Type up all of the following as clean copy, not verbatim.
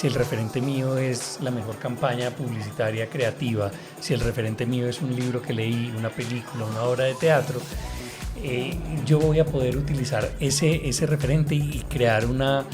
si el referente mío es la mejor campaña publicitaria creativa, si el referente mío es un libro que leí, una película, una obra de teatro, yo voy a poder utilizar ese referente y crear una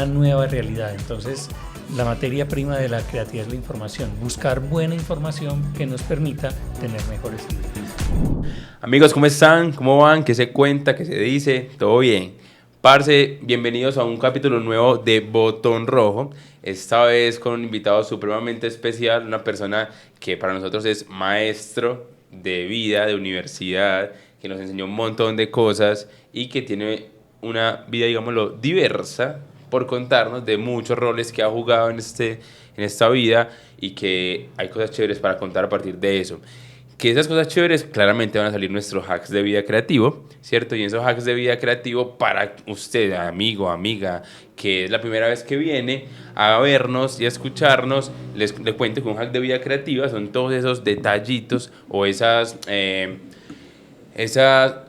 nueva realidad. Entonces, la materia prima de la creatividad es la información, buscar buena información que nos permita tener mejores libros. Amigos, ¿cómo están? ¿Cómo van? ¿Qué se cuenta? ¿Qué se dice? ¿Todo bien? Parce, bienvenidos a un capítulo nuevo de Botón Rojo. Esta vez con un invitado supremamente especial, una persona que para nosotros es maestro de vida, de universidad, que nos enseñó un montón de cosas y que tiene una vida, digámoslo, diversa por contarnos de muchos roles que ha jugado en esta vida y que hay cosas chéveres para contar a partir de eso. Que esas cosas chéveres claramente van a salir nuestros hacks de vida creativo, ¿cierto? Y esos hacks de vida creativo para usted, amigo, amiga, que es la primera vez que viene a vernos y a escucharnos, le cuento que un hack de vida creativa son todos esos detallitos o esa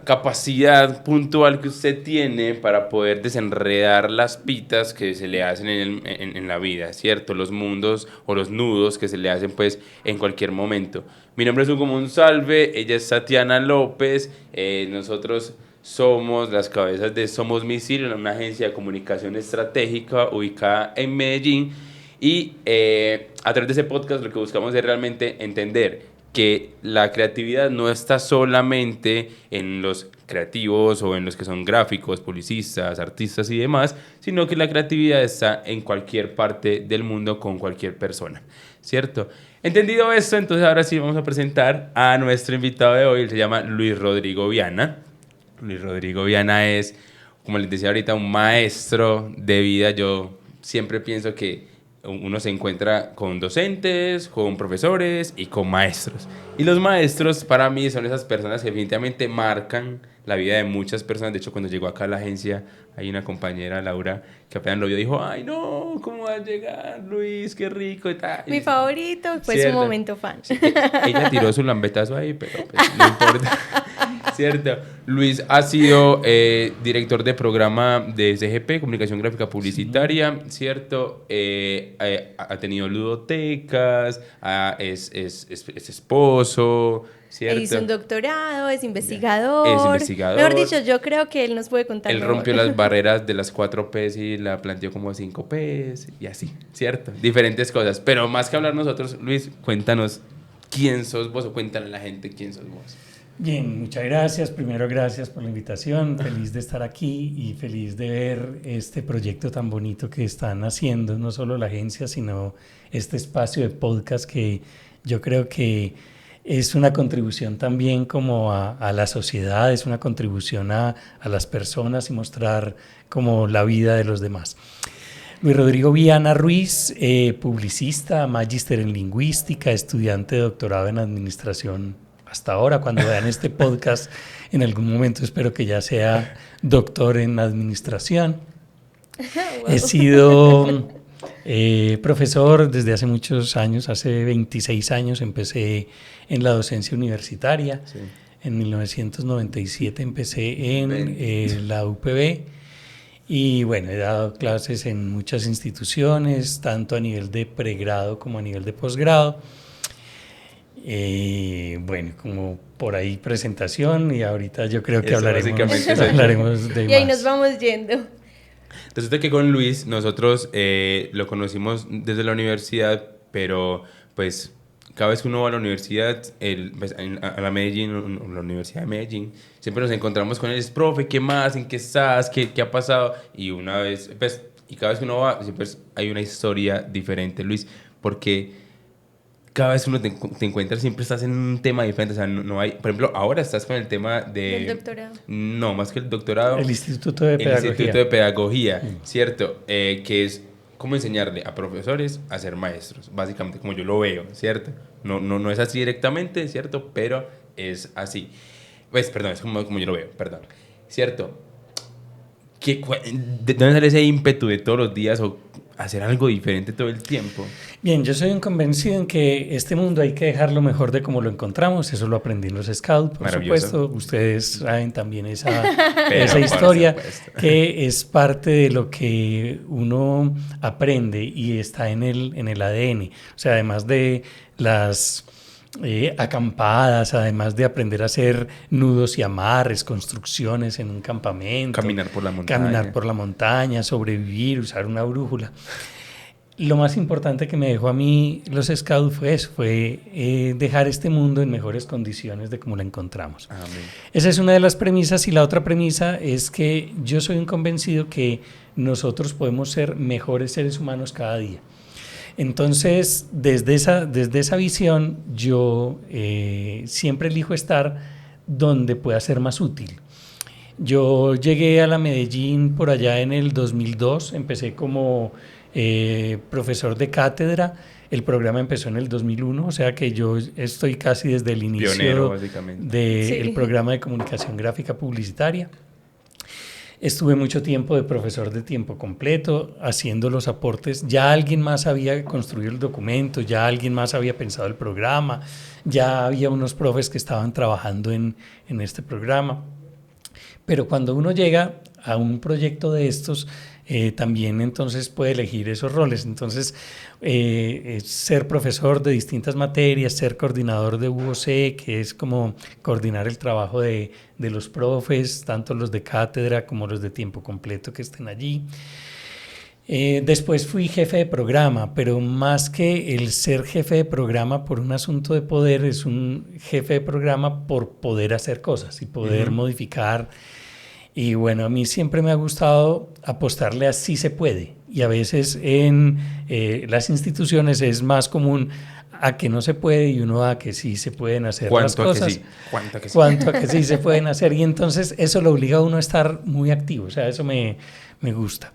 capacidad puntual que usted tiene para poder desenredar las pitas que se le hacen en la vida, ¿cierto? Los mundos o los nudos que se le hacen pues en cualquier momento. Mi nombre es Hugo Monsalve, ella es Tatiana López, nosotros somos las cabezas de Somos Misil, una agencia de comunicación estratégica ubicada en Medellín y a través de ese podcast lo que buscamos es realmente entender que la creatividad no está solamente en los creativos o en los que son gráficos, publicistas, artistas y demás, sino que la creatividad está en cualquier parte del mundo con cualquier persona, ¿cierto? Entendido esto, entonces ahora sí vamos a presentar a nuestro invitado de hoy. Él se llama Luis Rodrigo Viana. Luis Rodrigo Viana es, como les decía ahorita, un maestro de vida. Yo siempre pienso que uno se encuentra con docentes, con profesores y con maestros. Y los maestros para mí son esas personas que definitivamente marcan la vida de muchas personas. De hecho, cuando llegó acá a la agencia, hay una compañera, Laura, que apenas lo vio, dijo, ay no, ¿cómo va a llegar Luis? Qué rico y tal. Mi favorito fue ¿cierto? su momento fan. Sí, ella tiró su lambetazo ahí, pero pues, no importa. ¿Cierto? Luis ha sido director de programa de CGP, Comunicación Gráfica Publicitaria, sí. ¿Cierto? Ha tenido ludotecas, es esposo, ¿cierto? Hizo un doctorado, es investigador. Es investigador. Mejor dicho, yo creo que él nos puede contar Él mejor. rompió las barreras de las 4 P's y la planteó como 5 P's y así, ¿cierto? Diferentes cosas. Pero más que hablar nosotros, Luis, cuéntanos quién sos vos o cuéntale a la gente quién sos vos. Bien, muchas gracias. Primero, gracias por la invitación. Feliz de estar aquí y feliz de ver este proyecto tan bonito que están haciendo, no solo la agencia, sino este espacio de podcast que yo creo que es una contribución también como a la sociedad, es una contribución a las personas y mostrar como la vida de los demás. Luis Rodrigo Viana Ruiz, publicista, magíster en lingüística, estudiante de doctorado en administración. Hasta ahora, cuando vean este podcast, en algún momento espero que ya sea doctor en administración. Wow. He sido profesor desde hace muchos años, hace 26 años empecé en la docencia universitaria. Sí. En 1997 empecé en la UPB y bueno, he dado clases en muchas instituciones, tanto a nivel de pregrado como a nivel de posgrado. Bueno, como por ahí presentación y ahorita yo creo que hablaremos de y ahí nos vamos yendo. Resulta que con Luis nosotros lo conocimos desde la universidad, pero pues cada vez que uno va a la universidad, a la Medellín, la Universidad de Medellín, siempre nos encontramos con él, es profe, ¿qué más? ¿En qué estás? ¿Qué ha pasado? Y una vez, pues, y cada vez que uno va, siempre hay una historia diferente, Luis, porque cada vez que uno te encuentras siempre estás en un tema diferente, o sea, no hay, por ejemplo, ahora estás con el tema del doctorado. No, más que el doctorado. El Instituto de Pedagogía. El Instituto de Pedagogía, ¿cierto? Que es cómo enseñarle a profesores a ser maestros, básicamente, como yo lo veo, ¿cierto? No es así directamente, ¿cierto? Pero es así. Pues, perdón, es como yo lo veo, perdón. ¿Cierto? ¿De dónde sale ese ímpetu de todos los días o hacer algo diferente todo el tiempo? Bien, yo soy un convencido en que este mundo hay que dejarlo mejor de como lo encontramos. Eso lo aprendí en los Scouts, por supuesto. Ustedes saben también esa historia, que es parte de lo que uno aprende y está en el ADN. O sea, además de las acampadas, además de aprender a hacer nudos y amarres, construcciones en un campamento. Caminar por la montaña, sobrevivir, usar una brújula. Lo más importante que me dejó a mí los Scouts fue eso, dejar este mundo en mejores condiciones de como lo encontramos. Amén. Esa es una de las premisas, y la otra premisa es que yo soy un convencido que nosotros podemos ser mejores seres humanos cada día. Entonces, desde esa visión, yo siempre elijo estar donde pueda ser más útil. Yo llegué a la Medellín por allá en el 2002, empecé como profesor de cátedra. El programa empezó en el 2001, o sea que yo estoy casi desde el inicio pionero, del programa de comunicación gráfica publicitaria. Estuve mucho tiempo de profesor de tiempo completo haciendo los aportes. Ya alguien más había construido el documento, ya alguien más había pensado el programa, ya había unos profes que estaban trabajando en este programa. Pero cuando uno llega a un proyecto de estos, también entonces puede elegir esos roles. Entonces, ser profesor de distintas materias, ser coordinador de UOC, que es como coordinar el trabajo de los profes, tanto los de cátedra como los de tiempo completo que estén allí. Después fui jefe de programa, pero más que el ser jefe de programa por un asunto de poder, es un jefe de programa por poder hacer cosas y poder modificar. Y bueno, a mí siempre me ha gustado apostarle a sí se puede, y a veces en las instituciones es más común a que no se puede y uno a que sí se pueden hacer las cosas. ¿Cuánto a que sí se pueden hacer? Y entonces eso lo obliga a uno a estar muy activo, o sea, eso me gusta.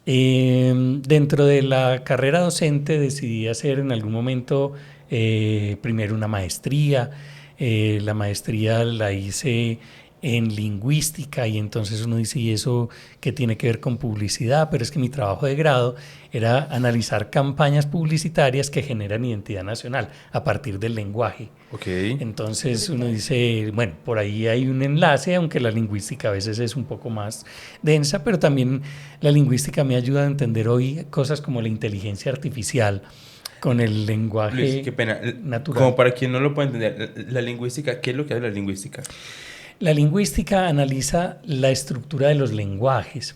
Dentro de la carrera docente decidí hacer en algún momento primero una maestría. La maestría la hice en lingüística, y entonces uno dice, ¿y eso qué tiene que ver con publicidad? Pero es que mi trabajo de grado era analizar campañas publicitarias que generan identidad nacional a partir del lenguaje. Okay. Entonces uno dice, bueno, por ahí hay un enlace, aunque la lingüística a veces es un poco más densa, pero también la lingüística me ayuda a entender hoy cosas como la inteligencia artificial con el lenguaje Luis, qué pena. natural. Como para quien no lo puede entender, la lingüística, ¿qué es lo que hace la lingüística? La lingüística analiza la estructura de los lenguajes.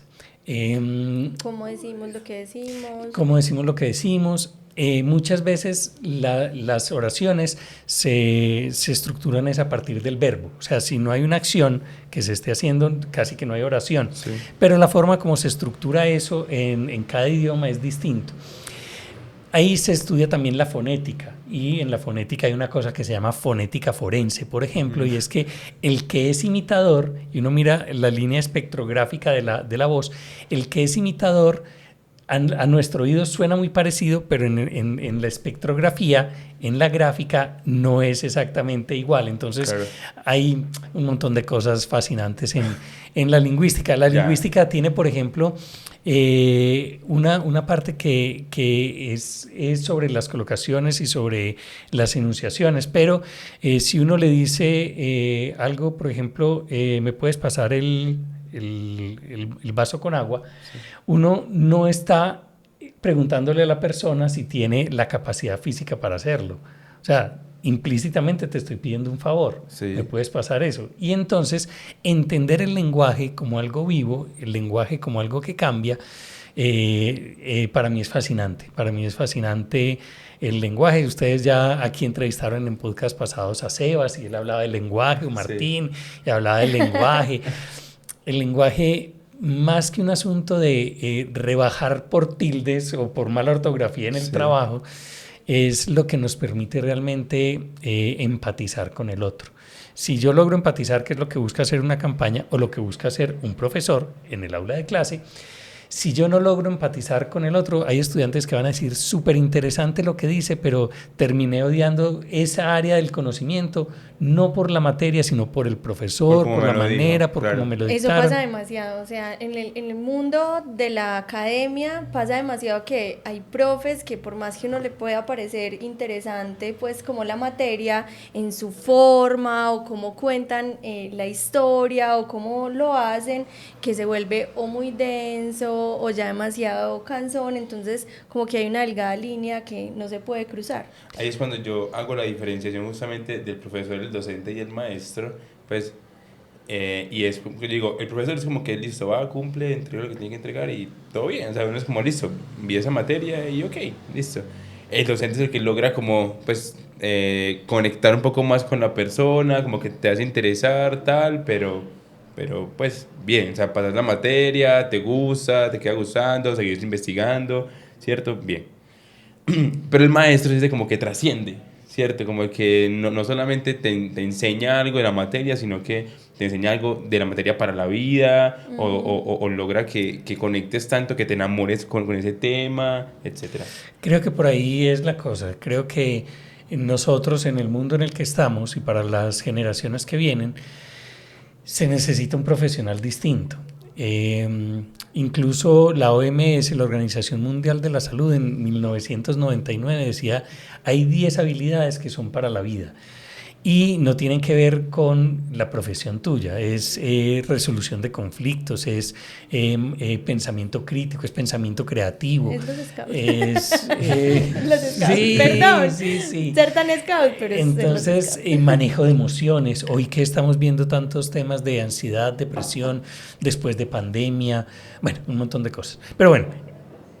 ¿Cómo decimos lo que decimos? ¿Cómo decimos lo que decimos? Muchas veces las oraciones se estructuran a partir del verbo. O sea, si no hay una acción que se esté haciendo, casi que no hay oración. Sí. Pero la forma como se estructura eso en cada idioma es distinto. Ahí se estudia también la fonética, y en la fonética hay una cosa que se llama fonética forense, por ejemplo, y es que el que es imitador, y uno mira la línea espectrográfica de la voz, el que es imitador a nuestro oído suena muy parecido, pero en la espectrografía, en la gráfica, no es exactamente igual. Entonces, claro, hay un montón de cosas fascinantes en la lingüística. La lingüística tiene, por ejemplo, una parte que es sobre las colocaciones y sobre las enunciaciones, pero si uno le dice algo, por ejemplo, ¿me puedes pasar el vaso con agua? Sí. Uno no está preguntándole a la persona si tiene la capacidad física para hacerlo. O sea, implícitamente te estoy pidiendo un favor, sí, ¿me puedes pasar eso? Y entonces entender el lenguaje como algo vivo, el lenguaje como algo que cambia, para mí es fascinante. Para mí es fascinante el lenguaje. Ustedes ya aquí entrevistaron en podcast pasados a Sebas, y él hablaba del lenguaje, o Martín, sí, y hablaba del lenguaje. El lenguaje, más que un asunto de rebajar por tildes o por mala ortografía en el trabajo, es lo que nos permite realmente empatizar con el otro. Si yo logro empatizar, que es lo que busca hacer una campaña o lo que busca hacer un profesor en el aula de clase, si yo no logro empatizar con el otro, hay estudiantes que van a decir súper interesante lo que dice, pero terminé odiando esa área del conocimiento, no por la materia, sino por el profesor, por la manera, por cómo me lo dictaron. Eso pasa demasiado, o sea, en el mundo de la academia pasa demasiado que hay profes que por más que uno le pueda parecer interesante, pues como la materia en su forma o cómo cuentan la historia o cómo lo hacen, que se vuelve o muy denso o ya demasiado cansón, entonces como que hay una delgada línea que no se puede cruzar. Ahí es cuando yo hago la diferenciación justamente del profesor, el docente y el maestro, pues, y es, yo digo, el profesor es como que listo, va, cumple, entrega lo que tiene que entregar y todo bien, o sea, uno es como listo, envía esa materia y ok, listo. El docente es el que logra como, pues, conectar un poco más con la persona, como que te hace interesar, tal, pero pues bien, o sea, pasas la materia, te gusta, te queda gustando, seguir investigando, ¿cierto? Bien. Pero el maestro es de como que trasciende, ¿cierto? Como que no solamente te enseña algo de la materia, sino que te enseña algo de la materia para la vida, o logra que conectes tanto, que te enamores con ese tema, etc. Creo que por ahí es la cosa. Creo que nosotros en el mundo en el que estamos y para las generaciones que vienen, se necesita un profesional distinto. Incluso la OMS, la Organización Mundial de la Salud, en 1999 decía, hay 10 habilidades que son para la vida y no tienen que ver con la profesión tuya, es resolución de conflictos, es pensamiento crítico, es pensamiento creativo. Es los scouts. Es, los scouts, sí, perdón, sí. ser tan scout, pero entonces, manejo de emociones, hoy que estamos viendo tantos temas de ansiedad, depresión, después de pandemia, bueno, un montón de cosas, pero bueno,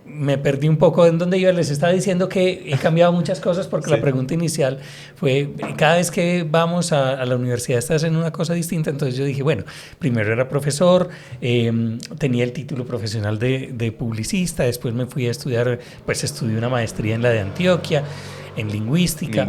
me perdí un poco en donde iba. Les estaba diciendo que he cambiado muchas cosas porque la pregunta inicial fue, cada vez que vamos a la universidad estás en una cosa distinta, entonces yo dije, bueno, primero era profesor, tenía el título profesional de publicista, después me fui a estudiar, pues estudié una maestría en la de Antioquia, en lingüística.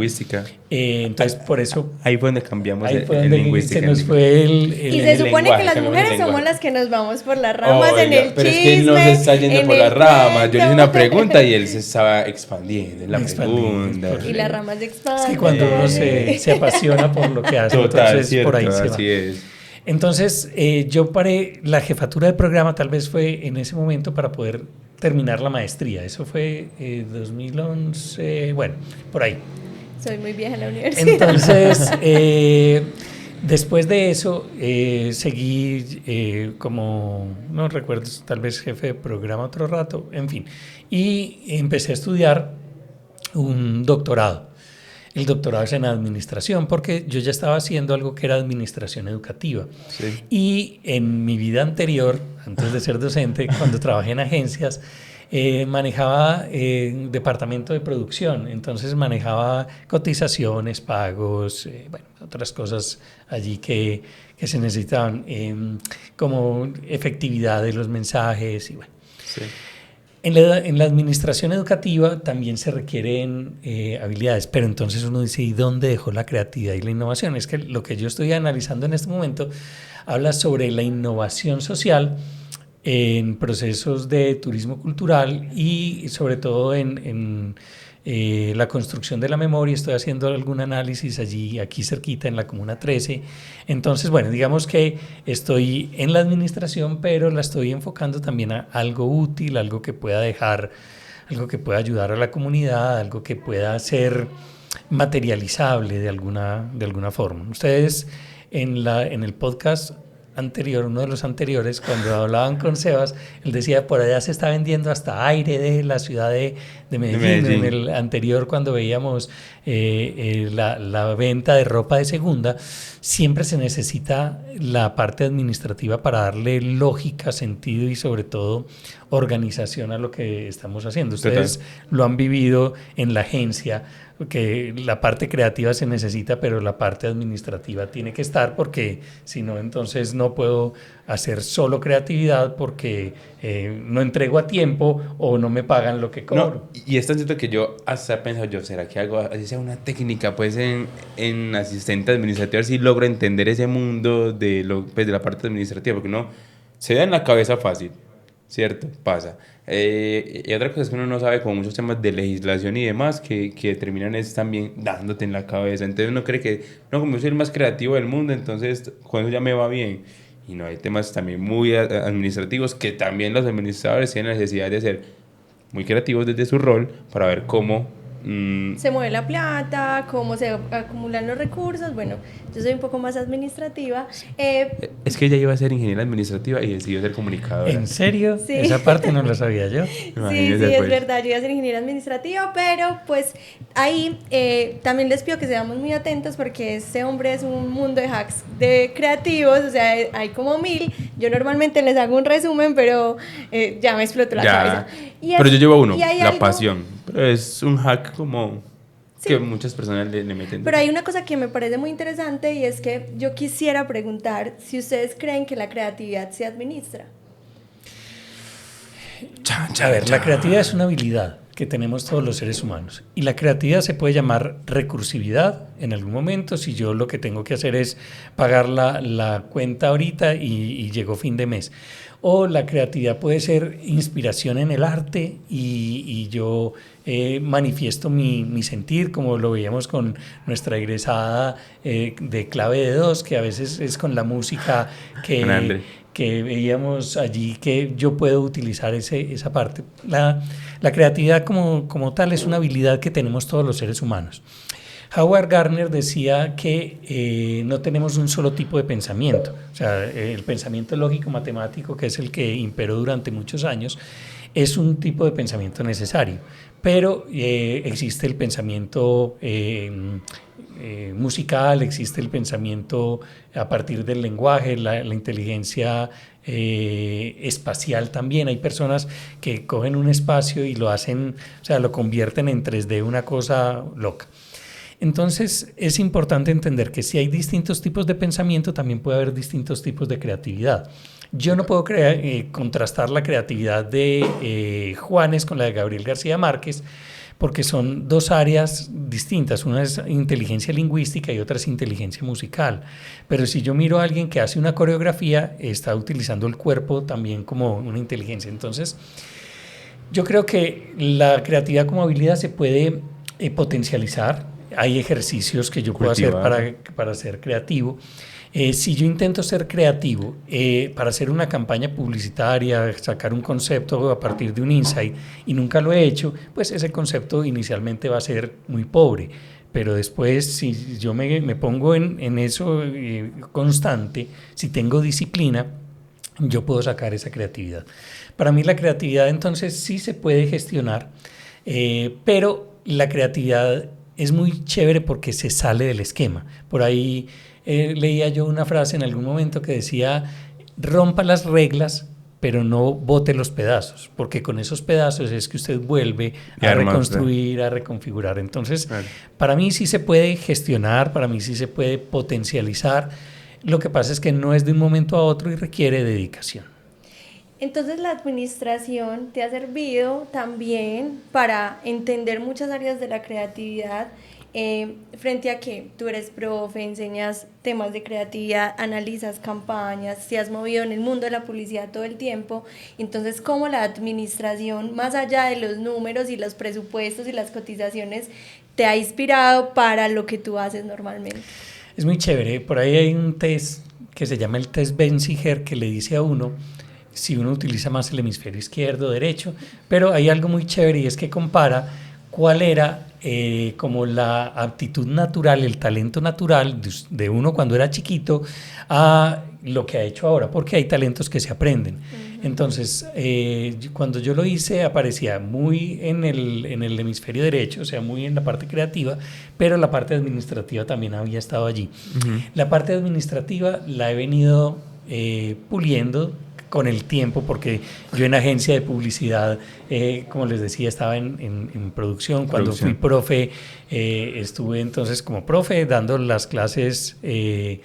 Entonces, por eso... Ahí fue donde cambiamos en lingüística. Se nos fue y se supone lenguaje, que las mujeres somos las que nos vamos por las ramas en el pero chisme. Pero es que él no se está yendo por las ramas. Yo le hice una pregunta y él se estaba expandiendo en la pregunta. Y las ramas de expanden. Es que cuando uno se apasiona por lo que hace, total, entonces cierto, por ahí se va. Así es. Entonces, yo paré, la jefatura de programa tal vez fue en ese momento para poder terminar la maestría. Eso fue 2011, bueno, por ahí. Soy muy vieja en la universidad. Entonces, después de eso, seguí como, no recuerdo, tal vez jefe de programa otro rato, en fin. Y empecé a estudiar un doctorado. El doctorado es en administración porque yo ya estaba haciendo algo que era administración educativa. Sí. Y en mi vida anterior, antes de ser docente, cuando trabajé en agencias, manejaba departamento de producción, entonces manejaba cotizaciones, pagos, bueno, otras cosas allí que se necesitaban, como efectividad de los mensajes y bueno. Sí. En la administración educativa también se requieren habilidades, pero entonces uno dice, ¿y dónde dejó la creatividad y la innovación? Es que lo que yo estoy analizando en este momento habla sobre la innovación social en procesos de turismo cultural y sobre todo en la construcción de la memoria. Estoy haciendo algún análisis allí, aquí cerquita en la Comuna 13. Entonces, bueno, digamos que estoy en la administración, pero la estoy enfocando también a algo útil, algo que pueda dejar, algo que pueda ayudar a la comunidad, algo que pueda ser materializable de alguna forma. Ustedes en el podcast anterior, uno de los anteriores, cuando hablaban con Sebas, él decía, por allá se está vendiendo hasta aire de la ciudad de Medellín. En el anterior, cuando veíamos la venta de ropa de segunda, siempre se necesita la parte administrativa para darle lógica, sentido y sobre todo organización a lo que estamos haciendo. Ustedes lo han vivido en la agencia, que la parte creativa se necesita, pero la parte administrativa tiene que estar, porque si no, entonces no puedo hacer solo creatividad porque no entrego a tiempo o no me pagan lo que cobro. No, y es tan cierto que yo hasta he pensado, ¿será que hago así sea una técnica pues en asistente administrativo, si logro entender ese mundo de la parte administrativa? Porque no se da en la cabeza fácil, ¿cierto? Pasa. Y otra cosa es que uno no sabe como muchos temas de legislación y demás que terminan es también dándote en la cabeza. Entonces uno cree que, no, como yo soy el más creativo del mundo, entonces con eso ya me va bien. Y no, hay temas también muy administrativos que también los administradores tienen la necesidad de ser muy creativos desde su rol para ver cómo se mueve la plata, cómo se acumulan los recursos. Bueno, yo soy un poco más administrativa. Es que ella iba a ser ingeniera administrativa y decidió ser comunicadora. ¿En serio? Sí. Esa parte no la sabía yo. Sí, Imagínese, es pues. verdad, yo iba a ser ingeniera administrativa, pero pues ahí también les pido que seamos muy atentos porque este hombre es un mundo de hacks de creativos, o sea, hay como 1000. Yo normalmente les hago un resumen, pero ya me explotó la cabeza. Pero yo llevo uno, y hay la algo- pasión. Pero es un hack como Sí. que muchas personas le meten. Pero hay una cosa que me parece muy interesante y es que yo quisiera preguntar si ustedes creen que la creatividad se administra. A ver, la creatividad es una habilidad que tenemos todos los seres humanos. Y la creatividad se puede llamar recursividad en algún momento, si yo lo que tengo que hacer es pagar la cuenta ahorita y llegó fin de mes. O la creatividad puede ser inspiración en el arte y yo manifiesto mi sentir, como lo veíamos con nuestra egresada de clave de dos, que a veces es con la música que veíamos allí, que yo puedo utilizar esa parte. La creatividad como tal es una habilidad que tenemos todos los seres humanos. Howard Gardner decía que no tenemos un solo tipo de pensamiento. O sea, el pensamiento lógico-matemático, que es el que imperó durante muchos años, es un tipo de pensamiento necesario. Pero existe el pensamiento musical, existe el pensamiento a partir del lenguaje, la inteligencia espacial también. Hay personas que cogen un espacio y lo hacen, o sea, lo convierten en 3D, una cosa loca. Entonces es importante entender que si hay distintos tipos de pensamiento, también puede haber distintos tipos de creatividad. Yo no puedo contrastar la creatividad de Juanes con la de Gabriel García Márquez, porque son dos áreas distintas. Una es inteligencia lingüística y otra es inteligencia musical. Pero si yo miro a alguien que hace una coreografía, está utilizando el cuerpo también como una inteligencia. Entonces, yo creo que la creatividad como habilidad se puede potencializar. Hay ejercicios que yo puedo hacer para ser creativo. Si yo intento ser creativo para hacer una campaña publicitaria, sacar un concepto a partir de un insight y nunca lo he hecho, pues ese concepto inicialmente va a ser muy pobre. Pero después, si yo me pongo en eso constante, si tengo disciplina, yo puedo sacar esa creatividad. Para mí la creatividad entonces sí se puede gestionar, pero la creatividad es muy chévere porque se sale del esquema. Por ahí leía yo una frase en algún momento que decía: rompa las reglas, pero no bote los pedazos, porque con esos pedazos es que usted vuelve a reconstruir, a reconfigurar. Entonces, para mí sí se puede gestionar, para mí sí se puede potencializar. Lo que pasa es que no es de un momento a otro y requiere dedicación. Entonces la administración te ha servido también para entender muchas áreas de la creatividad, frente a que tú eres profe, enseñas temas de creatividad, analizas campañas, te has movido en el mundo de la publicidad todo el tiempo. Entonces, ¿cómo la administración, más allá de los números y los presupuestos y las cotizaciones, te ha inspirado para lo que tú haces normalmente? Es muy chévere. Por ahí hay un test que se llama el test Benziger, que le dice a uno si uno utiliza más el hemisferio izquierdo o derecho, pero hay algo muy chévere y es que compara cuál era como la aptitud natural, el talento natural de uno cuando era chiquito a lo que ha hecho ahora, porque hay talentos que se aprenden. Entonces, cuando yo lo hice, aparecía muy en el hemisferio derecho, o sea, muy en la parte creativa, pero la parte administrativa también había estado allí. La parte administrativa la he venido puliendo con el tiempo, porque yo en agencia de publicidad, como les decía, estaba en producción. Cuando fui profe, estuve entonces como profe dando las clases que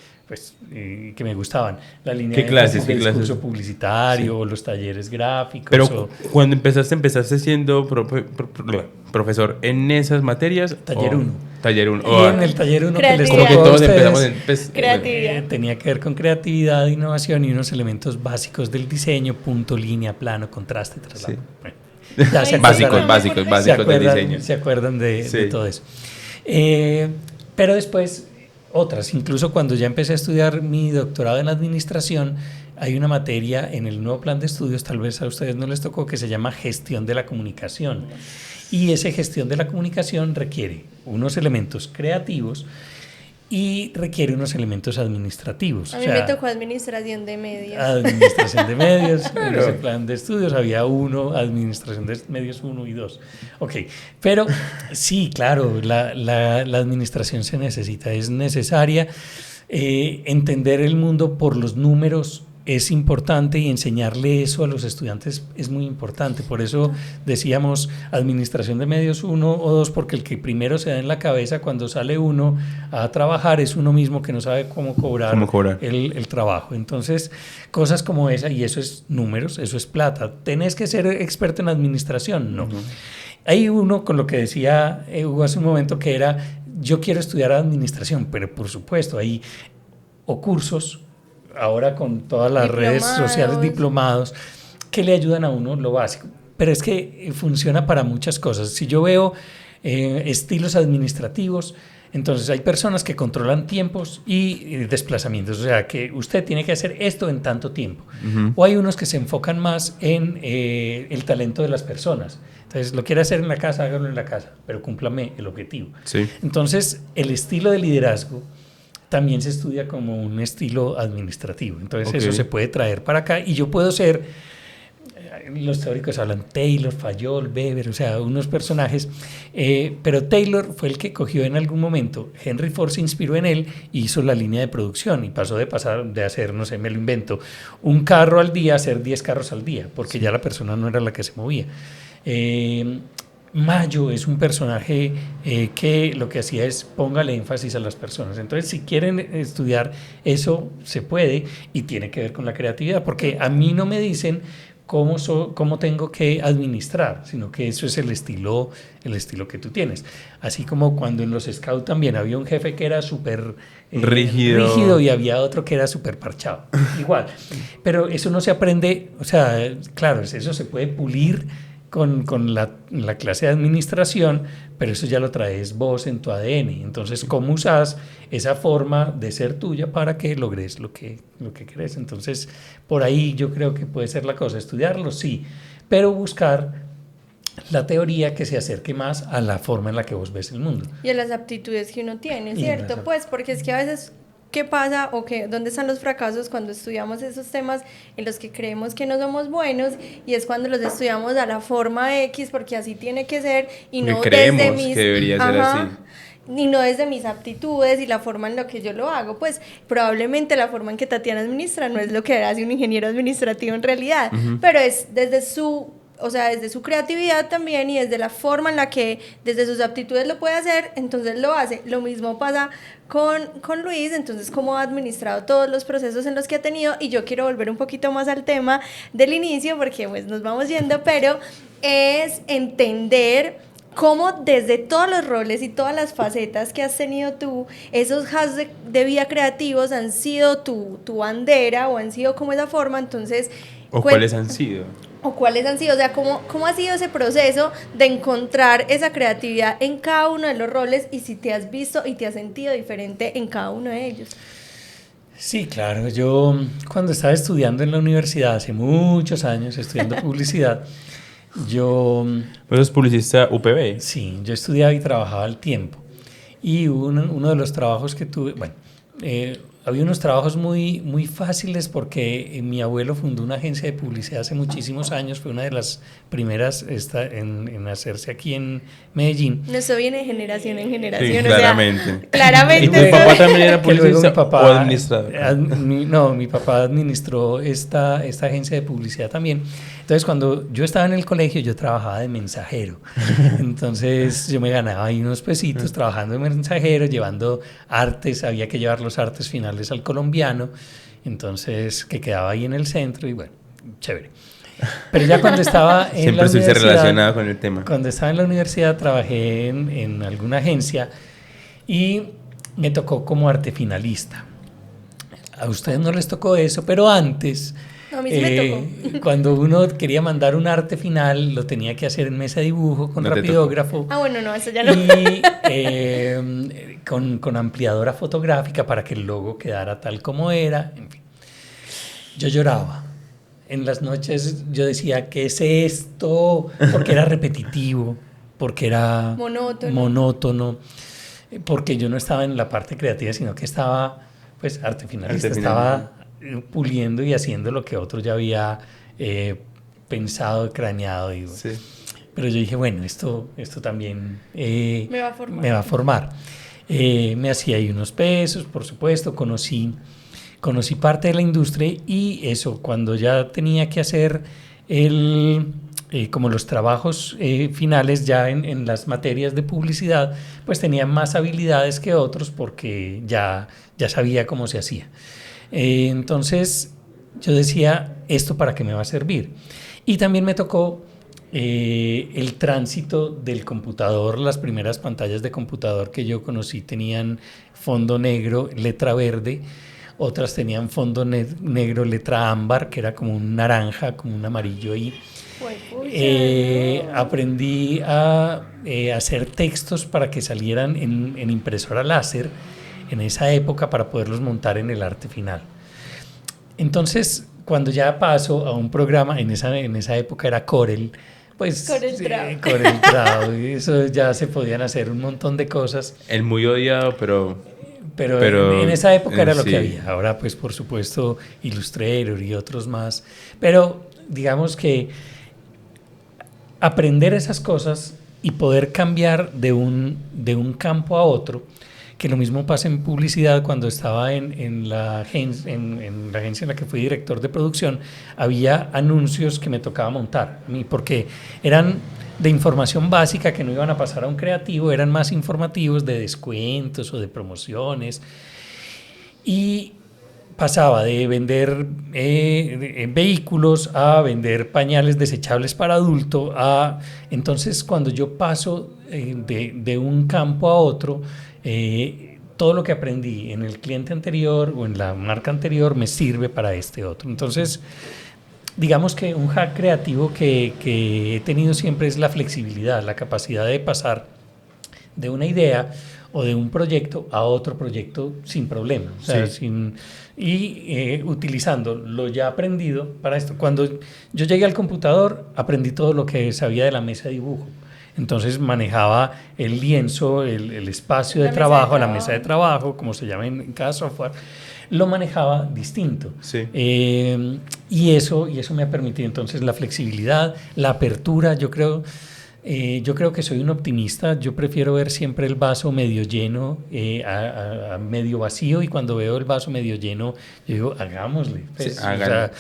me gustaban. La línea de discurso publicitario, sí, los talleres gráficos. Pero cuando empezaste siendo profesor en esas materias. Taller 1. Taller 1. Y en el taller 1 que les Creatividad. Como que tocó a todos ustedes, empezamos en... pues, Creatividad. tenía que ver con creatividad, innovación y unos elementos básicos del diseño, punto, línea, plano, contraste, traslado. Sí. Bueno, ya se Básicos, acuerdan- básicos se del acuerdan, diseño. se acuerdan de Sí. todo eso. Pero después, otras, incluso cuando ya empecé a estudiar mi doctorado en administración, hay una materia en el nuevo plan de estudios, tal vez a ustedes no les tocó, que se llama gestión de la comunicación. Y esa gestión de la comunicación requiere unos elementos creativos y requiere unos elementos administrativos. A O mí sea, me tocó administración de medios. Administración de medios, en Claro. ese plan de estudios había administración de medios 1 y 2. Ok, pero sí, claro, la administración se necesita, es necesaria. Entender el mundo por los números es importante y enseñarle eso a los estudiantes es muy importante. Por eso decíamos administración de medios 1 o 2, porque el que primero se da en la cabeza cuando sale uno a trabajar es uno mismo que no sabe cómo cobrar, el trabajo. Entonces, cosas como esa, y eso es números, eso es plata. ¿Tenés que ser experto en administración? No. Hay uno con lo que decía Hugo hace un momento, que era, yo quiero estudiar administración, pero por supuesto, hay o cursos, ahora con todas las redes sociales, diplomados, que le ayudan a uno lo básico. Pero es que funciona para muchas cosas. Si yo veo estilos administrativos, entonces hay personas que controlan tiempos y desplazamientos, o sea, que usted tiene que hacer esto en tanto tiempo. O hay unos que se enfocan más en el talento de las personas. Entonces, lo quiere hacer en la casa, hágalo en la casa, pero cúmplame el objetivo. Sí. Entonces, el estilo de liderazgo también se estudia como un estilo administrativo. Entonces, eso se puede traer para acá y yo puedo ser, los teóricos hablan Taylor, Fayol, Weber, o sea, unos personajes, pero Taylor fue el que cogió en algún momento, Henry Ford se inspiró en él y hizo la línea de producción y pasó de hacer, no sé, me lo invento, un carro al día a hacer 10 carros al día, porque ya la persona no era la que se movía. Mayo es un personaje que lo que hacía es póngale énfasis a las personas. Entonces, si quieren estudiar eso, se puede y tiene que ver con la creatividad, porque a mí no me dicen cómo tengo que administrar, sino que eso es el estilo que tú tienes. Así como cuando en los Scouts también había un jefe que era súper rígido y había otro que era súper parchado. Igual. Pero eso no se aprende, o sea, claro, eso se puede pulir con la clase de administración, pero eso ya lo traes vos en tu ADN. Entonces, ¿cómo usas esa forma de ser tuya para que logres lo que querés? Entonces, por ahí yo creo que puede ser la cosa, estudiarlo, sí, pero buscar la teoría que se acerque más a la forma en la que vos ves el mundo. Y a las aptitudes que uno tiene, ¿cierto? Pues porque es que a veces, ¿qué pasa o dónde están los fracasos cuando estudiamos esos temas en los que creemos que no somos buenos? Y es cuando los estudiamos a la forma X, porque así tiene que ser y no desde mis... que debería ser así. Y no desde mis aptitudes y la forma en la que yo lo hago. Pues probablemente la forma en que Tatiana administra no es lo que hace un ingeniero administrativo en realidad, pero es desde su creatividad también y desde la forma en la que desde sus aptitudes lo puede hacer, entonces lo hace. Lo mismo pasa con Luis, entonces cómo ha administrado todos los procesos en los que ha tenido, y yo quiero volver un poquito más al tema del inicio porque pues nos vamos yendo, pero es entender cómo desde todos los roles y todas las facetas que has tenido tú, esos hubs de vida creativos han sido tu bandera o han sido como esa forma, entonces... ¿Cuáles han sido? O cuáles han sido, o sea, cómo ha sido ese proceso de encontrar esa creatividad en cada uno de los roles y si te has visto y te has sentido diferente en cada uno de ellos. Sí, claro. Yo cuando estaba estudiando en la universidad, hace muchos años, estudiando publicidad, ¿Vos sos publicista UPB? Sí, yo estudiaba y trabajaba al tiempo. Y uno de los trabajos que tuve, bueno, había unos trabajos muy fáciles porque mi abuelo fundó una agencia de publicidad hace muchísimos años, fue una de las primeras en hacerse aquí en Medellín. Eso viene de generación en generación, Sí, o claramente. sea, claramente. ¿Y tu papá también era publicista o administrador? No, mi papá administró esta agencia de publicidad también. Entonces, cuando yo estaba en el colegio, yo trabajaba de mensajero. Entonces, yo me ganaba ahí unos pesitos trabajando de mensajero, llevando artes, había que llevar los artes finales al colombiano, entonces, que quedaba ahí en el centro y bueno, chévere. Pero ya cuando estaba en la universidad... Siempre estuviste relacionado con el tema. Cuando estaba en la universidad, trabajé en alguna agencia y me tocó como arte finalista. A ustedes no les tocó eso, pero antes, No, a mí sí me tocó. cuando uno quería mandar un arte final, lo tenía que hacer en mesa de dibujo con No te rapidógrafo. Ah, bueno, no, eso ya no. Y con ampliadora fotográfica para que el logo quedara tal como era. En fin. Yo lloraba. En las noches yo decía, ¿qué es esto? Porque era repetitivo, porque era monótono, porque yo no estaba en la parte creativa, sino que estaba, pues, arte finalista, estaba puliendo y haciendo lo que otro ya había pensado, craneado. Digo. Sí. Pero yo dije, bueno, esto también me va a formar. Me va a formar. Me hacía ahí unos pesos, por supuesto, conocí parte de la industria y eso, cuando ya tenía que hacer como los trabajos finales ya en las materias de publicidad, pues tenía más habilidades que otros porque ya sabía cómo se hacía. Entonces yo decía, ¿esto para qué me va a servir? Y también me tocó el tránsito del computador. Las primeras pantallas de computador que yo conocí tenían fondo negro, letra verde. Otras tenían fondo negro, letra ámbar, que era como un naranja, como un amarillo ahí. Aprendí a hacer textos para que salieran en impresora láser en esa época para poderlos montar en el arte final. Entonces, cuando ya paso a un programa, en esa época era Corel, pues Corel Draw, y eso ya se podían hacer un montón de cosas. El muy odiado, pero en esa época era lo que había. Ahora, pues, por supuesto, Illustrator y otros más. Pero digamos que aprender esas cosas y poder cambiar de un campo a otro, que lo mismo pasa en publicidad. Cuando estaba en la agencia en la que fui director de producción, había anuncios que me tocaba montar a mí, porque eran de información básica que no iban a pasar a un creativo, eran más informativos de descuentos o de promociones, y pasaba de vender vehículos a vender pañales desechables para adulto. Entonces, cuando yo paso de un campo a otro, todo lo que aprendí en el cliente anterior o en la marca anterior me sirve para este otro. Entonces, digamos que un hack creativo que he tenido siempre es la flexibilidad, la capacidad de pasar de una idea o de un proyecto a otro proyecto sin problema. O sea, utilizando lo ya aprendido para esto. Cuando yo llegué al computador, aprendí todo lo que sabía de la mesa de dibujo. Entonces manejaba el lienzo, el espacio de trabajo, la mesa de trabajo, como se llama en cada software, lo manejaba distinto. Sí. Y eso me ha permitido entonces la flexibilidad, la apertura. Yo creo que soy un optimista. Yo prefiero ver siempre el vaso medio lleno a medio vacío, y cuando veo el vaso medio lleno, yo digo, hagámosle. Pues, sí, háganle.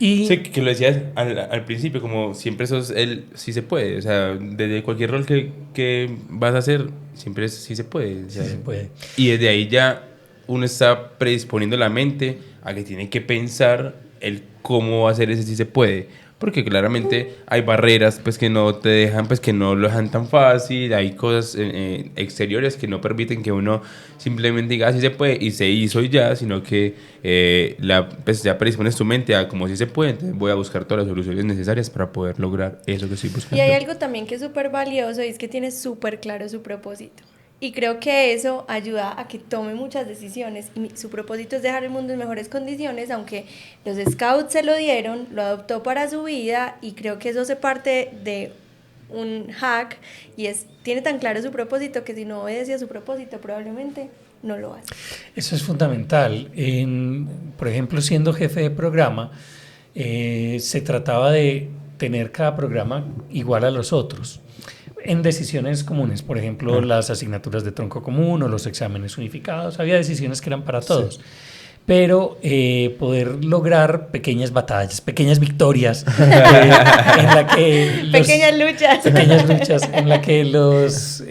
Sí, que lo decías al principio, como siempre sos sí se puede. O sea, desde cualquier rol que vas a hacer, siempre sí se puede. O sea, sí se puede. Y desde ahí ya uno está predisponiendo la mente a que tiene que pensar el cómo hacer ese sí se puede. Porque claramente hay barreras pues que no te dejan, pues que no lo dejan tan fácil, hay cosas exteriores que no permiten que uno simplemente diga así se puede y se hizo y ya, sino que pues ya predispones tu mente a como si se puede. Entonces voy a buscar todas las soluciones necesarias para poder lograr eso que estoy buscando. Y hay algo también que es súper valioso, y es que tiene súper claro su propósito. Y creo que eso ayuda a que tome muchas decisiones. Y su propósito es dejar el mundo en mejores condiciones, aunque los scouts se lo dieron, lo adoptó para su vida, y creo que eso hace parte de un hack, y tiene tan claro su propósito que si no obedece a su propósito probablemente no lo hace. Eso es fundamental. Por ejemplo, siendo jefe de programa, se trataba de tener cada programa igual a los otros en decisiones comunes, por ejemplo, las asignaturas de tronco común o los exámenes unificados. Había decisiones que eran para todos. Sí. Pero poder lograr pequeñas batallas, pequeñas victorias, en la que pequeñas luchas en la que los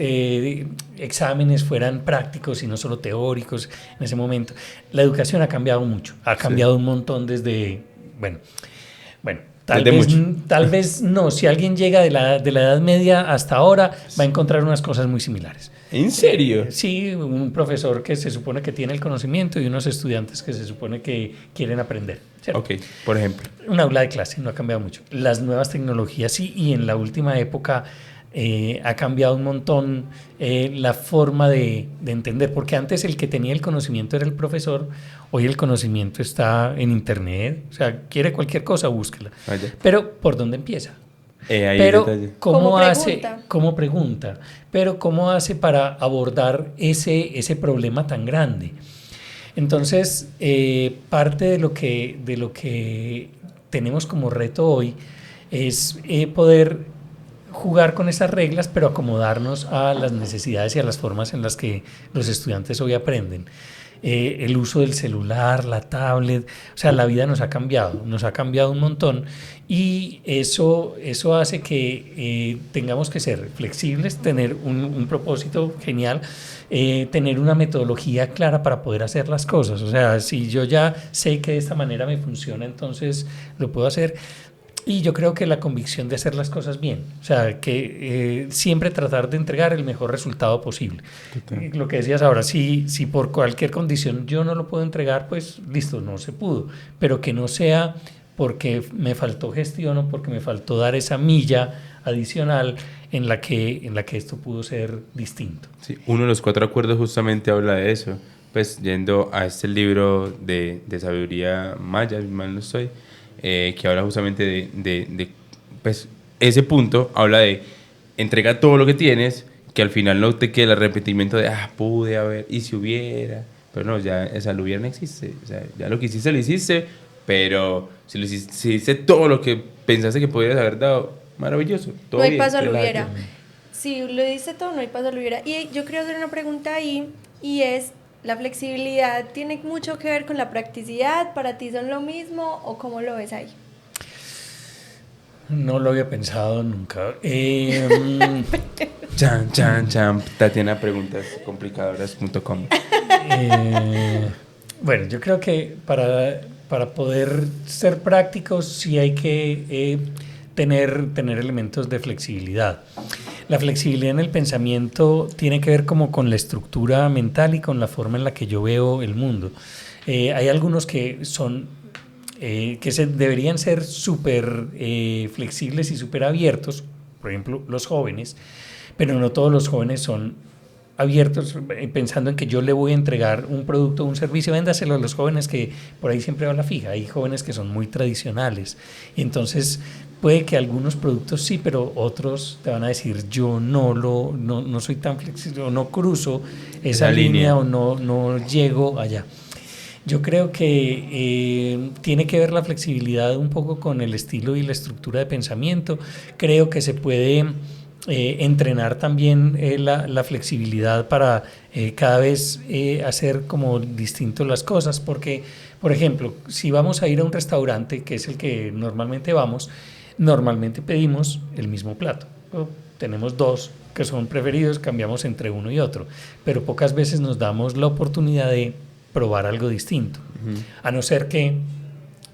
exámenes fueran prácticos y no solo teóricos en ese momento. La educación ha cambiado mucho, ha cambiado un montón desde, bueno, Tal vez no. Si alguien llega de la Edad Media hasta ahora, va a encontrar unas cosas muy similares. ¿En serio? Sí, un profesor que se supone que tiene el conocimiento y unos estudiantes que se supone que quieren aprender, ¿cierto? Ok, por ejemplo. Un aula de clase, no ha cambiado mucho. Las nuevas tecnologías sí, y en la última época ha cambiado un montón la forma de entender, porque antes el que tenía el conocimiento era el profesor, hoy el conocimiento está en internet, o sea, quiere cualquier cosa, búsquela. Vaya. Pero, ¿por dónde empieza? Pero, ¿cómo hace? ¿Cómo pregunta? Pero, ¿cómo hace para abordar ese problema tan grande? Entonces, parte de lo que tenemos como reto hoy es poder jugar con esas reglas, pero acomodarnos a las necesidades y a las formas en las que los estudiantes hoy aprenden. El uso del celular, la tablet, o sea, la vida nos ha cambiado un montón, y eso hace que tengamos que ser flexibles, tener un propósito genial, tener una metodología clara para poder hacer las cosas. O sea, si yo ya sé que de esta manera me funciona, entonces lo puedo hacer. Y yo creo que la convicción de hacer las cosas bien, o sea, que siempre tratar de entregar el mejor resultado posible. Lo que decías ahora, si por cualquier condición yo no lo puedo entregar, pues listo, no se pudo, pero que no sea porque me faltó gestión o porque me faltó dar esa milla adicional en la que esto pudo ser distinto. Sí, uno de los 4 acuerdos justamente habla de eso, pues yendo a este libro de sabiduría maya, mal no estoy, que habla justamente de pues ese punto, habla de entrega todo lo que tienes, que al final no te quede el arrepentimiento de pude haber, y si hubiera, pero no, ya esa lo hubiera no existe, o sea, ya lo que hiciste lo hiciste, pero si hiciste todo lo que pensaste que podrías haber dado, maravilloso, todo no hay bien, paso al hubiera. Si lo dice todo, no hay paso al hubiera. Y yo quiero hacer una pregunta ahí, y es: ¿la flexibilidad tiene mucho que ver con la practicidad? ¿Para ti son lo mismo o cómo lo ves ahí? No lo había pensado nunca. Tatiana preguntas complicadoras.com. Bueno, yo creo que para poder ser prácticos sí hay que tener elementos de flexibilidad. La flexibilidad en el pensamiento tiene que ver como con la estructura mental y con la forma en la que yo veo el mundo. Hay algunos que son deberían ser súper flexibles y súper abiertos, por ejemplo, los jóvenes, pero no todos los jóvenes son abiertos pensando en que yo le voy a entregar un producto o un servicio. Véndaselo a los jóvenes, que por ahí siempre va la fija. Hay jóvenes que son muy tradicionales, y entonces puede que algunos productos sí, pero otros te van a decir: yo no soy tan flexible, o no cruzo esa línea, o no llego allá. Yo creo que tiene que ver la flexibilidad un poco con el estilo y la estructura de pensamiento. Creo que se puede entrenar también la flexibilidad para cada vez hacer como distinto las cosas, porque, por ejemplo, si vamos a ir a un restaurante, que es el que normalmente vamos, normalmente pedimos el mismo plato. Tenemos 2 que son preferidos, cambiamos entre uno y otro, pero pocas veces nos damos la oportunidad de probar algo distinto, a no ser que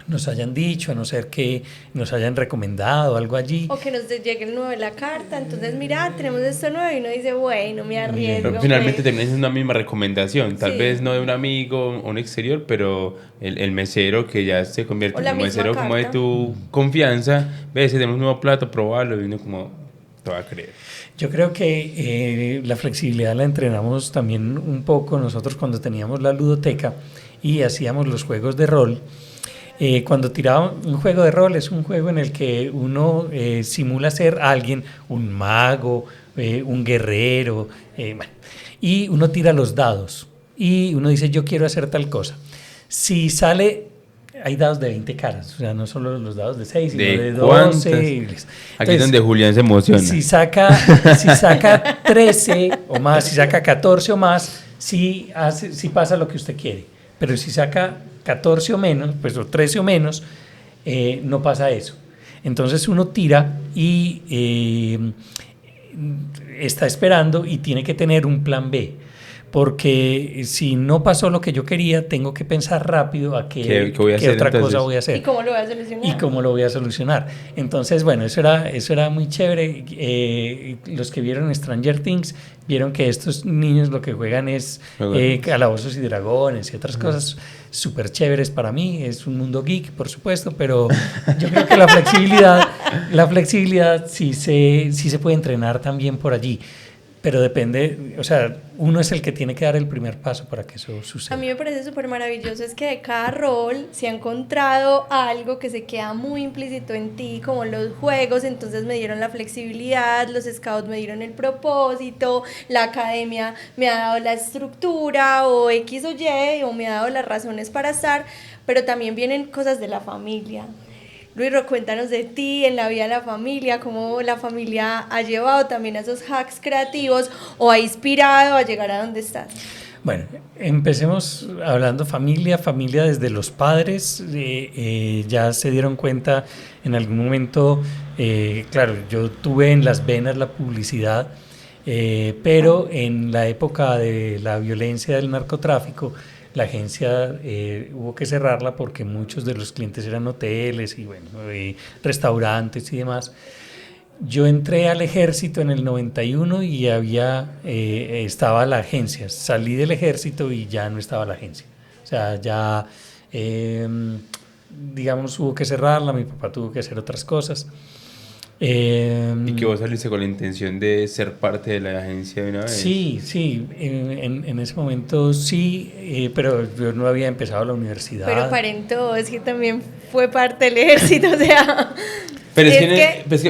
nos hayan dicho, a no ser que nos hayan recomendado algo allí. O que nos llegue el nuevo de la carta, entonces mira, tenemos esto nuevo, y uno dice: bueno, me arriesgo. Pero finalmente termina siendo una misma recomendación, tal Sí. vez no de un amigo o un exterior, pero el mesero que ya se convierte en un mesero carta, como de tu confianza, ves, tenemos un nuevo plato, probarlo, y uno como te va a creer. Yo creo que la flexibilidad la entrenamos también un poco nosotros cuando teníamos la ludoteca y hacíamos los juegos de rol. Cuando tiraba un juego de rol, es un juego en el que uno simula ser alguien, un mago, un guerrero, bueno, y uno tira los dados y uno dice: yo quiero hacer tal cosa. Si sale, hay dados de 20 caras, o sea, no solo los dados de 6, sino de 12. Entonces, aquí es donde Julián se emociona. Si saca 13 o más, si saca 14 o más, sí pasa lo que usted quiere. Pero si saca 14 o menos, pues, o 13 o menos, no pasa eso. Entonces uno tira y está esperando, y tiene que tener un plan B. porque si no pasó lo que yo quería, tengo que pensar rápido a qué otra cosa voy a hacer. ¿Y cómo lo voy a solucionar? Y cómo lo voy a solucionar. Entonces, bueno, eso era muy chévere. Los que vieron Stranger Things vieron que estos niños lo que juegan es calabozos y dragones y otras cosas súper chéveres para mí. Es un mundo geek, por supuesto, pero yo creo que la flexibilidad sí se puede entrenar también por allí. Pero depende, o sea, uno es el que tiene que dar el primer paso para que eso suceda. A mí me parece súper maravilloso es que de cada rol se ha encontrado algo que se queda muy implícito en ti, como los juegos, entonces me dieron la flexibilidad, los scouts me dieron el propósito, la academia me ha dado la estructura o X o Y, o me ha dado las razones para estar, pero también vienen cosas de la familia. Luis, cuéntanos de ti, en la vida de la familia, cómo la familia ha llevado también a esos hacks creativos o ha inspirado a llegar a donde estás. Bueno, empecemos hablando familia desde los padres. Ya se dieron cuenta en algún momento, claro, yo tuve en las venas la publicidad, pero en la época de la violencia del narcotráfico, la agencia hubo que cerrarla porque muchos de los clientes eran hoteles y bueno, restaurantes y demás. Yo entré al ejército en el 91 y estaba la agencia. Salí del ejército y ya no estaba la agencia. O sea, ya, digamos, hubo que cerrarla, mi papá tuvo que hacer otras cosas. ¿Y que vos saliste con la intención de ser parte de la agencia de una vez? Sí, en ese momento sí, pero yo no había empezado la universidad. Pero aparentó, es que también fue parte del ejército, o sea... Pero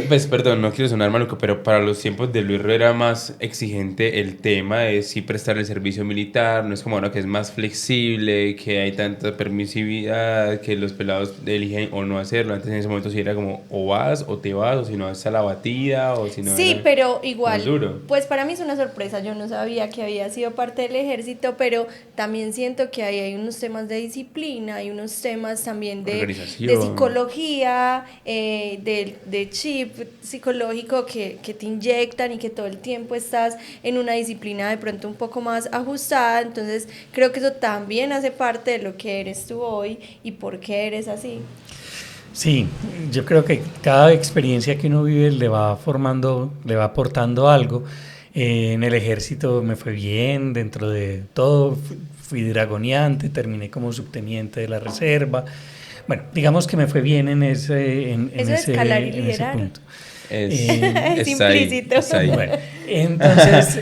pues, perdón, no quiero sonar maluco, pero para los tiempos de Luis era más exigente el tema de sí prestar el servicio militar, no es como ahora que es más flexible, que hay tanta permisividad, que los pelados eligen o no hacerlo. Antes en ese momento sí era como o vas o te vas, o si no vas a la batida, o si no... Sí, pero igual, duro. Pues para mí es una sorpresa, yo no sabía que había sido parte del ejército, pero también siento que ahí hay unos temas de disciplina, hay unos temas también de psicología, de chip psicológico que te inyectan y que todo el tiempo estás en una disciplina de pronto un poco más ajustada, entonces creo que eso también hace parte de lo que eres tú hoy y por qué eres así. Sí, yo creo que cada experiencia que uno vive le va formando, le va aportando algo. En el ejército me fue bien, dentro de todo fui dragoneante, terminé como subteniente de la reserva. Bueno, digamos que me fue bien en ese punto. Es implícito. Ahí. Bueno, entonces...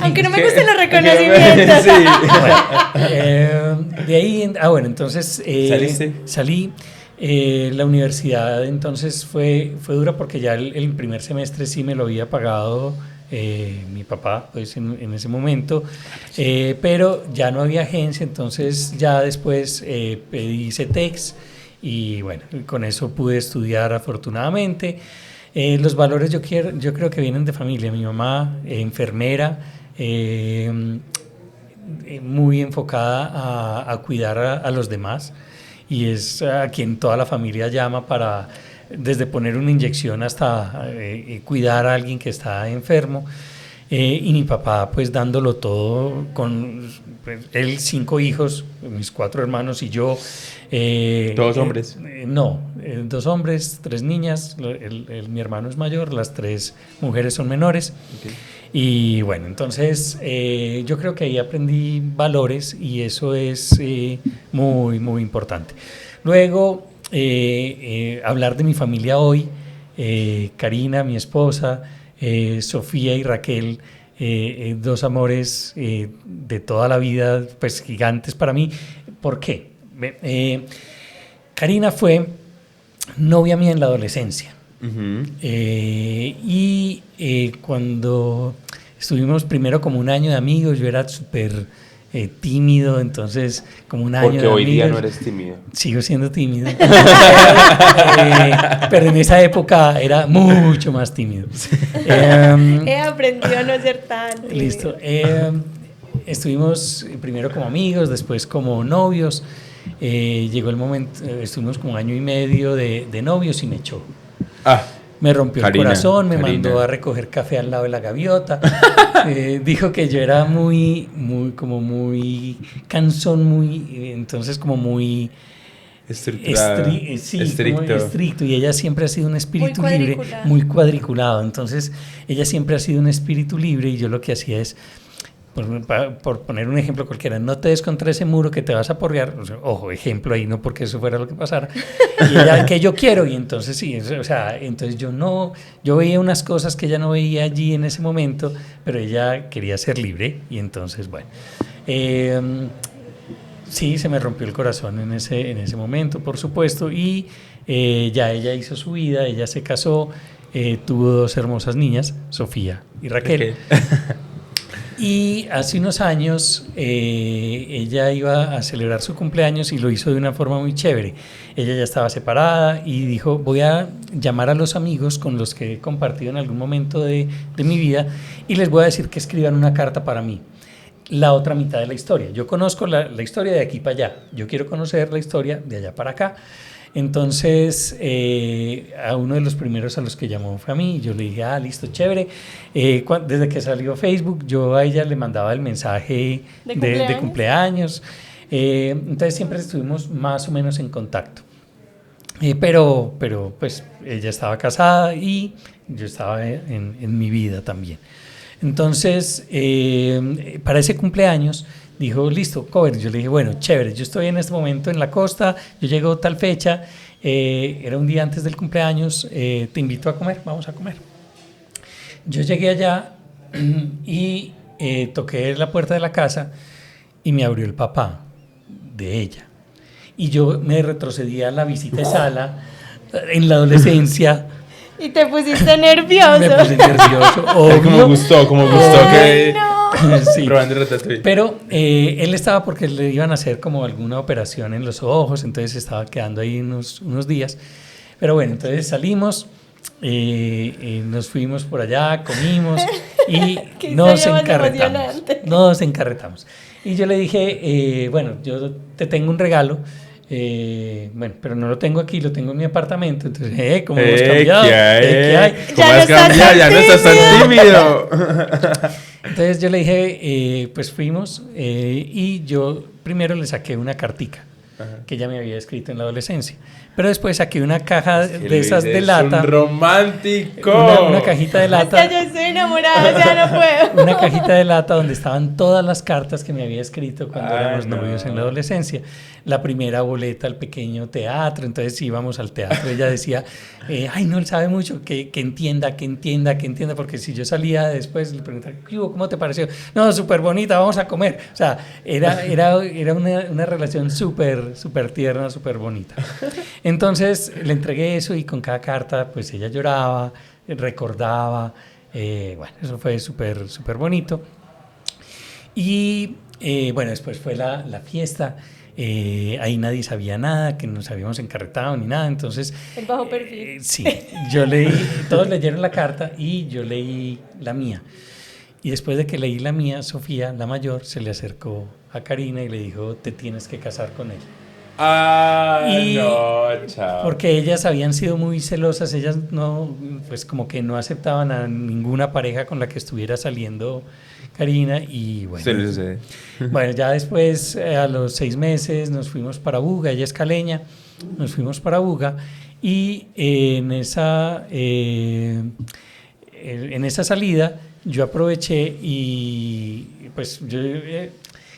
aunque no me gusten los reconocimientos. Sí. Bueno, de ahí... bueno, entonces salí. La universidad entonces fue dura porque ya el primer semestre sí me lo había pagado mi papá pues en ese momento, pero ya no había agencia, entonces ya después pedí CETEX y bueno, con eso pude estudiar afortunadamente. Los valores yo creo que vienen de familia. Mi mamá, enfermera, muy enfocada a cuidar a los demás, y es a quien toda la familia llama para, desde poner una inyección hasta cuidar a alguien que está enfermo. Y mi papá pues dándolo todo con él, 5 hijos, mis 4 hermanos y yo. ¿Todos hombres? No, 2 hombres, 3 niñas, mi hermano es mayor, las 3 mujeres son menores. Okay. Y bueno, entonces yo creo que ahí aprendí valores y eso es muy, muy importante. Luego, hablar de mi familia hoy, Karina, mi esposa, Sofía y Raquel, 2 amores de toda la vida, pues gigantes para mí. ¿Por qué? Karina fue novia mía en la adolescencia. Uh-huh. Y cuando estuvimos primero como un año de amigos, yo era súper tímido, entonces como un año de amigos. Porque hoy día no eres tímido. Sigo siendo tímido. Pero en esa época era mucho más tímido. He aprendido a no ser tan tímido. Listo. Estuvimos primero como amigos, después como novios. Llegó el momento, estuvimos como 1 año y medio de novios y me echó. Me rompió Karina, el corazón, me Karina. mandó a recoger café al lado de la gaviota. Dijo que yo era muy cansón, entonces como muy Estructurado, sí, estricto. como estricto. Y ella siempre ha sido un espíritu Muy libre, cuadriculado. muy cuadriculado. Entonces, ella siempre ha sido un espíritu libre y yo lo que hacía es, por poner un ejemplo cualquiera, no te des contra ese muro que te vas a porrear. O sea, ojo, ejemplo ahí, no porque eso fuera lo que pasara. Y ella, que yo quiero, y entonces sí, o sea, entonces yo veía unas cosas que ella no veía allí en ese momento, pero ella quería ser libre, y entonces, bueno. Sí, se me rompió el corazón en ese momento, por supuesto, y ya ella hizo su vida, ella se casó, tuvo 2 hermosas niñas, Sofía y Raquel. Ok. Y hace unos años ella iba a celebrar su cumpleaños y lo hizo de una forma muy chévere. Ella ya estaba separada y dijo, voy a llamar a los amigos con los que he compartido en algún momento de mi vida y les voy a decir que escriban una carta para mí. La otra mitad de la historia. Yo conozco la historia de aquí para allá. Yo quiero conocer la historia de allá para acá. Entonces, a uno de los primeros a los que llamó fue a mí. Yo le dije, listo, chévere. Desde que salió Facebook, yo a ella le mandaba el mensaje de cumpleaños. Entonces, siempre estuvimos más o menos en contacto. Pero pues ella estaba casada y yo estaba en mi vida también. Entonces, para ese cumpleaños, dijo, listo, cover. Yo le dije, bueno, chévere, yo estoy en este momento en la costa, yo llego tal fecha, era un día antes del cumpleaños, te invito a comer, vamos a comer. Yo llegué allá y toqué la puerta de la casa y me abrió el papá de ella. Y yo me retrocedí a la visita de sala en la adolescencia. Y te pusiste nervioso. Me puse nervioso, obvio. Como gustó que Sí. probando Ratatouille. Pero él estaba porque le iban a hacer como alguna operación en los ojos, entonces estaba quedando ahí unos días. Pero bueno, entonces salimos, nos fuimos por allá, comimos y nos encarretamos. Y yo le dije, bueno, yo te tengo un regalo. Bueno, pero no lo tengo aquí, lo tengo en mi apartamento. Entonces, ¿cómo hemos cambiado? ¿Qué hay? ¿Cómo has cambiado? Ya no estás tan tímido. Entonces yo le dije, pues fuimos y yo primero le saqué una cartica que ella me había escrito en la adolescencia. Pero después saqué una caja de esas de lata. ¡Un romántico! Una cajita de lata. Hasta yo estoy enamorada, ya no puedo. Una cajita de lata donde estaban todas las cartas que me había escrito cuando éramos novios en la adolescencia. La primera boleta al pequeño teatro, entonces íbamos al teatro. Ella decía, ay, no, él sabe mucho, que entienda, porque si yo salía después le preguntaba, ¿cómo te pareció? No, súper bonita, vamos a comer. O sea, era una relación súper tierna, súper bonita. Entonces le entregué eso y con cada carta pues ella lloraba, recordaba, bueno, eso fue súper bonito. Y bueno, después fue la fiesta, ahí nadie sabía nada, que nos habíamos encarretado ni nada, entonces... El bajo perfil. Sí, yo leí, todos leyeron la carta y yo leí la mía. Y después de que leí la mía, Sofía, la mayor, se le acercó a Karina y le dijo, te tienes que casar con él. No, chao. Porque ellas habían sido muy celosas, ellas no, pues como que no aceptaban a ninguna pareja con la que estuviera saliendo Karina y bueno. Se le sucede. Bueno, ya después, a los 6 meses, nos fuimos para Buga, ella es caleña, nos fuimos para Buga y en esa salida yo aproveché y pues yo...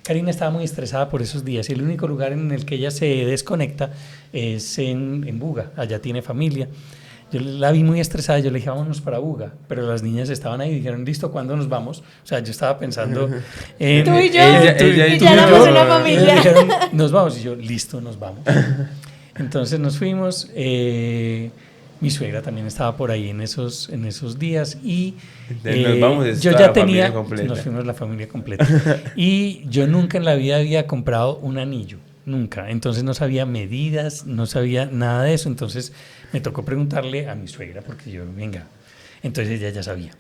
Karina estaba muy estresada por esos días y el único lugar en el que ella se desconecta es en Buga, allá tiene familia. Yo la vi muy estresada, yo le dije, vámonos para Buga, pero las niñas estaban ahí y dijeron, listo, ¿cuándo nos vamos? O sea, yo estaba pensando en... Tú y yo, ella y ya éramos una Ellos familia. dijeron, nos vamos, y yo, listo, nos vamos. Entonces nos fuimos, mi suegra también estaba por ahí en esos días y nos vamos, yo ya tenía, nos fuimos la familia completa y yo nunca en la vida había comprado un anillo, nunca, entonces no sabía medidas, no sabía nada de eso, entonces me tocó preguntarle a mi suegra porque yo, venga, entonces ella ya sabía.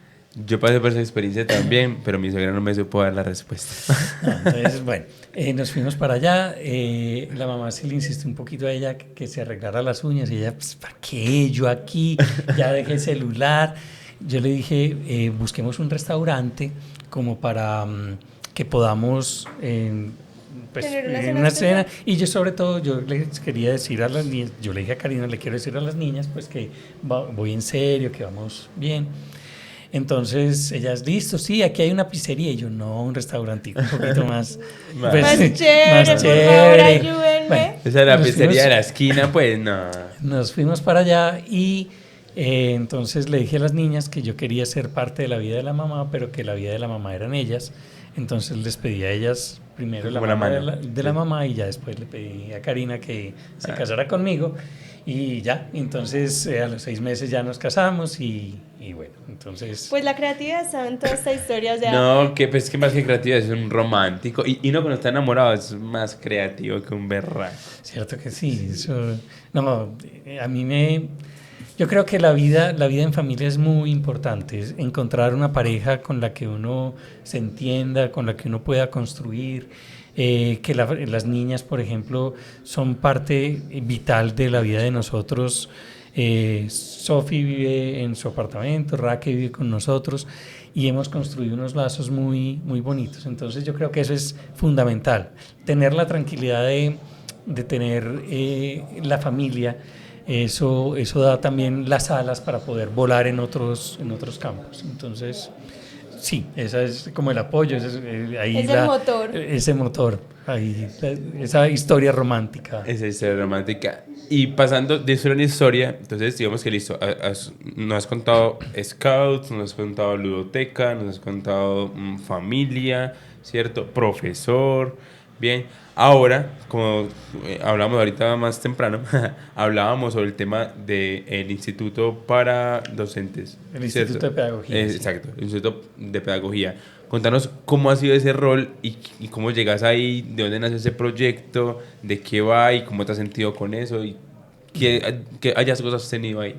Yo pasé por esa experiencia también, pero mi suegra no me supo dar la respuesta. No, entonces, bueno, nos fuimos para allá. La mamá sí le insistió un poquito a ella que se arreglara las uñas. Y ella, pues, ¿para qué? Yo aquí, ya dejé el celular. Yo le dije, busquemos un restaurante como para que podamos pues, Tener una cena. Y yo sobre todo, yo les quería decir a las niñas, yo le dije a Karina, le quiero decir a las niñas, pues que voy en serio, que vamos bien. Entonces, ellas, listo, sí, aquí hay una pizzería. Y yo, no, un restaurantico un poquito más... pues, más chévere, por favor, ayúdenme. Bueno, Esa era la nos pizzería fuimos- de la esquina, pues no. Nos fuimos para allá y entonces le dije a las niñas que yo quería ser parte de la vida de la mamá, pero que la vida de la mamá eran ellas. Entonces les pedí a ellas primero la Como la mano de mano. de la mamá y ya después le pedí a Karina que se casara conmigo y ya. Entonces a los 6 meses ya nos casamos y bueno, entonces... Pues la creatividad está en toda esta historia, o sea, No, que pues que más que creativo es un romántico. Y no, cuando está enamorado es más creativo que un berraco. Cierto que sí, eso... No, a mí me... Yo creo que la vida en familia es muy importante, es encontrar una pareja con la que uno se entienda, con la que uno pueda construir, que las niñas, por ejemplo, son parte vital de la vida de nosotros. Sofi vive en su apartamento, Raque vive con nosotros y hemos construido unos lazos muy, muy bonitos. Entonces yo creo que eso es fundamental, tener la tranquilidad de tener la familia. Eso da también las alas para poder volar en otros campos. Entonces, sí, ese es como el apoyo, ahí es el motor. ese motor, ahí, esa historia romántica. Esa historia romántica. Y pasando de historia en historia, entonces digamos que listo, nos has contado Scouts, nos has contado Ludoteca, nos has contado familia, ¿cierto? Profesor, bien. Ahora, como hablamos ahorita más temprano, hablábamos sobre el tema del Instituto para Docentes. El ¿cierto? Instituto de Pedagogía. Sí. Exacto, el Instituto de Pedagogía. Contanos cómo ha sido ese rol y cómo llegas ahí, de dónde nació ese proyecto, de qué va y cómo te has sentido con eso y qué hallazgos has tenido ahí.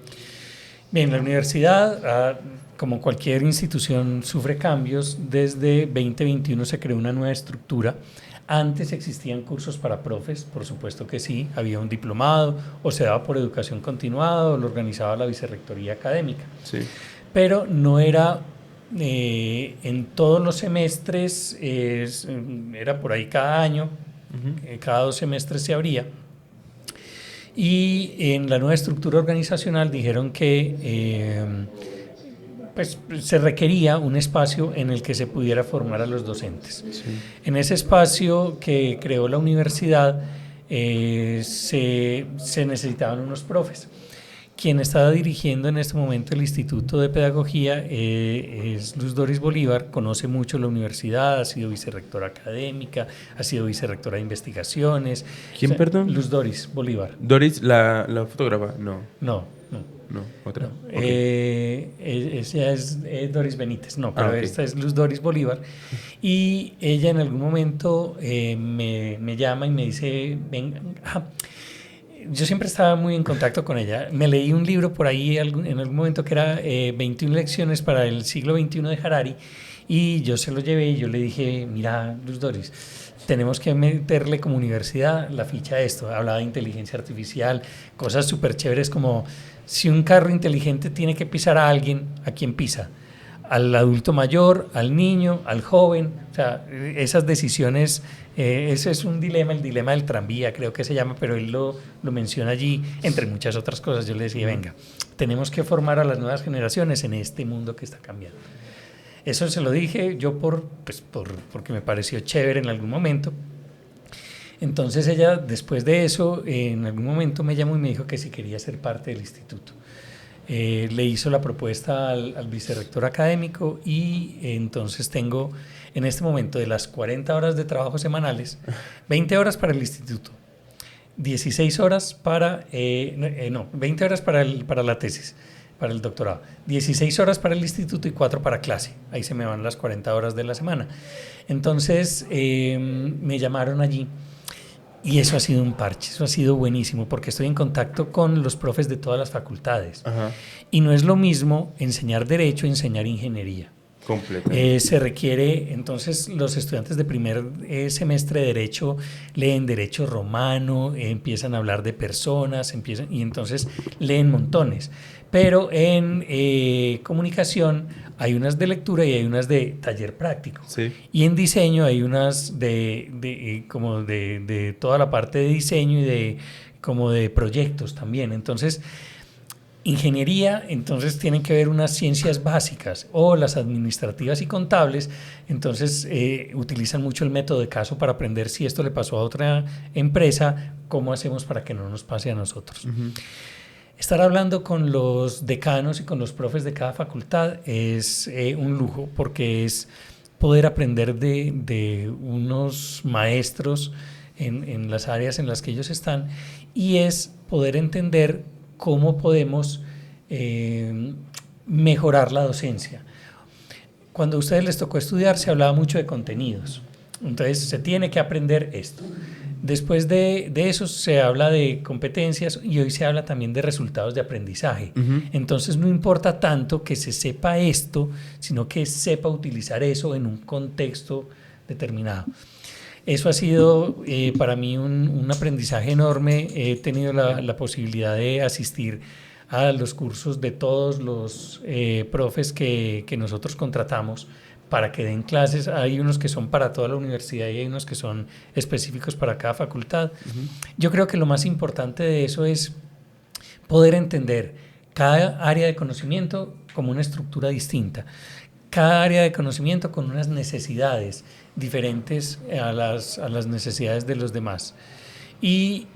Bien, la universidad, como cualquier institución, sufre cambios. Desde 2021 se creó una nueva estructura. Antes existían cursos para profes, por supuesto que sí, había un diplomado o se daba por educación continuada o lo organizaba la vicerrectoría académica. Sí. Pero no era en todos los semestres, era por ahí cada año, cada 2 semestres se abría. Y en la nueva estructura organizacional dijeron que pues, se requería un espacio en el que se pudiera formar a los docentes. Sí. En ese espacio que creó la universidad se necesitaban unos profes. Quien está dirigiendo en este momento el Instituto de Pedagogía es Luz Doris Bolívar, conoce mucho la universidad, ha sido vicerrectora académica, ha sido vicerrectora de investigaciones. ¿Quién, perdón? Luz Doris Bolívar. ¿Doris, la fotógrafa? No. No, otra. No. Okay. Ella es Doris Benítez, no, pero okay. Esta es Luz Doris Bolívar. Y ella en algún momento me llama y me dice, venga, yo siempre estaba muy en contacto con ella. Me leí un libro por ahí en algún momento que era 21 lecciones para el siglo XXI de Harari y yo se lo llevé y yo le dije, mira, Luz Doris, tenemos que meterle como universidad la ficha a esto. Hablaba de inteligencia artificial, cosas súper chéveres como si un carro inteligente tiene que pisar a alguien, ¿a quién pisa? Al adulto mayor, al niño, al joven. O sea, esas decisiones, ese es un dilema, el dilema del tranvía creo que se llama, pero él lo menciona allí, entre muchas otras cosas. Yo le decía, venga, tenemos que formar a las nuevas generaciones en este mundo que está cambiando. Eso se lo dije yo porque me pareció chévere en algún momento. Entonces ella, después de eso, en algún momento me llamó y me dijo que si quería ser parte del instituto. Le hizo la propuesta al vicerrector académico y entonces tengo en este momento de las 40 horas de trabajo semanales, 20 horas para el instituto, 16 horas 20 horas para la tesis, para el doctorado, 16 horas para el instituto y 4 para clase. Ahí se me van las 40 horas de la semana. Entonces me llamaron allí Y eso ha sido un parche, eso ha sido buenísimo, porque estoy en contacto con los profes de todas las facultades. Ajá. Y no es lo mismo enseñar derecho e enseñar ingeniería. Completamente. Se requiere, entonces los estudiantes de primer semestre de Derecho leen Derecho Romano, empiezan a hablar de personas, y entonces leen montones. Pero en comunicación hay unas de lectura y hay unas de taller práctico. Sí. Y en diseño hay unas como de toda la parte de diseño y como de proyectos también. Entonces, ingeniería, entonces tienen que ver unas ciencias básicas, o las administrativas y contables, entonces utilizan mucho el método de caso para aprender si esto le pasó a otra empresa, cómo hacemos para que no nos pase a nosotros. Uh-huh. Estar hablando con los decanos y con los profes de cada facultad es un lujo, porque es poder aprender de unos maestros en las áreas en las que ellos están, y es poder entender cómo podemos mejorar la docencia. Cuando a ustedes les tocó estudiar, se hablaba mucho de contenidos. Entonces, se tiene que aprender esto. Después de eso, se habla de competencias, y hoy se habla también de resultados de aprendizaje. Uh-huh. Entonces, no importa tanto que se sepa esto, sino que sepa utilizar eso en un contexto determinado. Eso ha sido para mí un aprendizaje enorme. He tenido la posibilidad de asistir a los cursos de todos los profes que nosotros contratamos para que den clases. Hay unos que son para toda la universidad y hay unos que son específicos para cada facultad. Uh-huh. Yo creo que lo más importante de eso es poder entender cada área de conocimiento como una estructura distinta. Cada área de conocimiento con unas necesidades diferentes a las necesidades de los demás. Y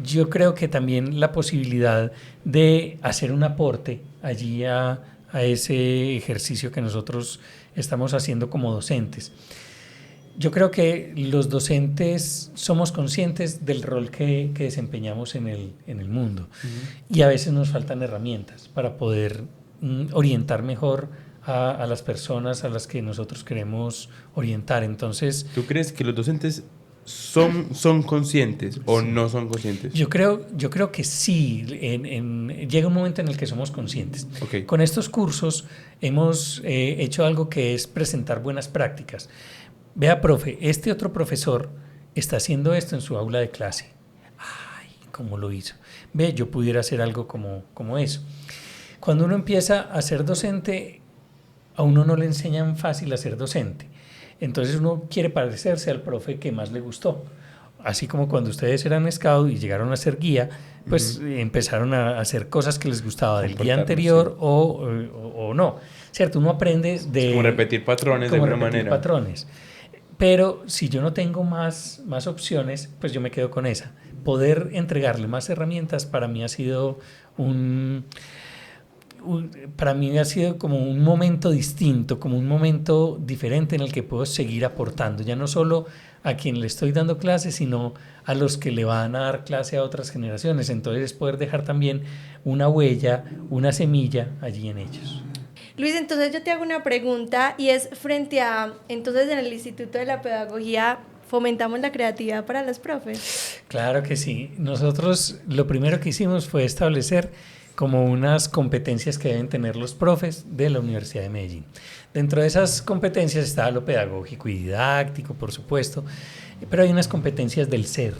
yo creo que también la posibilidad de hacer un aporte allí a ese ejercicio que nosotros estamos haciendo como docentes. Yo creo que los docentes somos conscientes del rol que desempeñamos en el mundo. Uh-huh. Y a veces nos faltan herramientas para poder orientar mejor a las personas a las que nosotros queremos orientar. Entonces, ¿tú crees que los docentes son conscientes o sí, no son conscientes? Yo creo que sí. Llega un momento en el que somos conscientes. Okay. Con estos cursos hemos hecho algo que es presentar buenas prácticas. Vea, profe, este otro profesor está haciendo esto en su aula de clase. Ay, ¿cómo lo hizo? Ve, yo pudiera hacer algo como eso. Cuando uno empieza a ser docente, a uno no le enseñan fácil a ser docente. Entonces uno quiere parecerse al profe que más le gustó. Así como cuando ustedes eran scout y llegaron a ser guía, pues empezaron a hacer cosas que les gustaba del guía anterior, sí, o no. ¿Cierto? Uno aprende de... Como repetir patrones de alguna manera. Patrones. Pero si yo no tengo más opciones, pues yo me quedo con esa. Poder entregarle más herramientas para mí ha sido para mí ha sido como un momento distinto, como un momento diferente en el que puedo seguir aportando, ya no solo a quien le estoy dando clase, sino a los que le van a dar clase a otras generaciones. Entonces es poder dejar también una huella, una semilla allí en ellos. Luis, entonces yo te hago una pregunta, y es frente a, entonces en el Instituto de la Pedagogía, ¿fomentamos la creatividad para los profes? Claro que sí. Nosotros lo primero que hicimos fue establecer como unas competencias que deben tener los profes de la Universidad de Medellín. Dentro de esas competencias está lo pedagógico y didáctico, por supuesto, pero hay unas competencias del ser.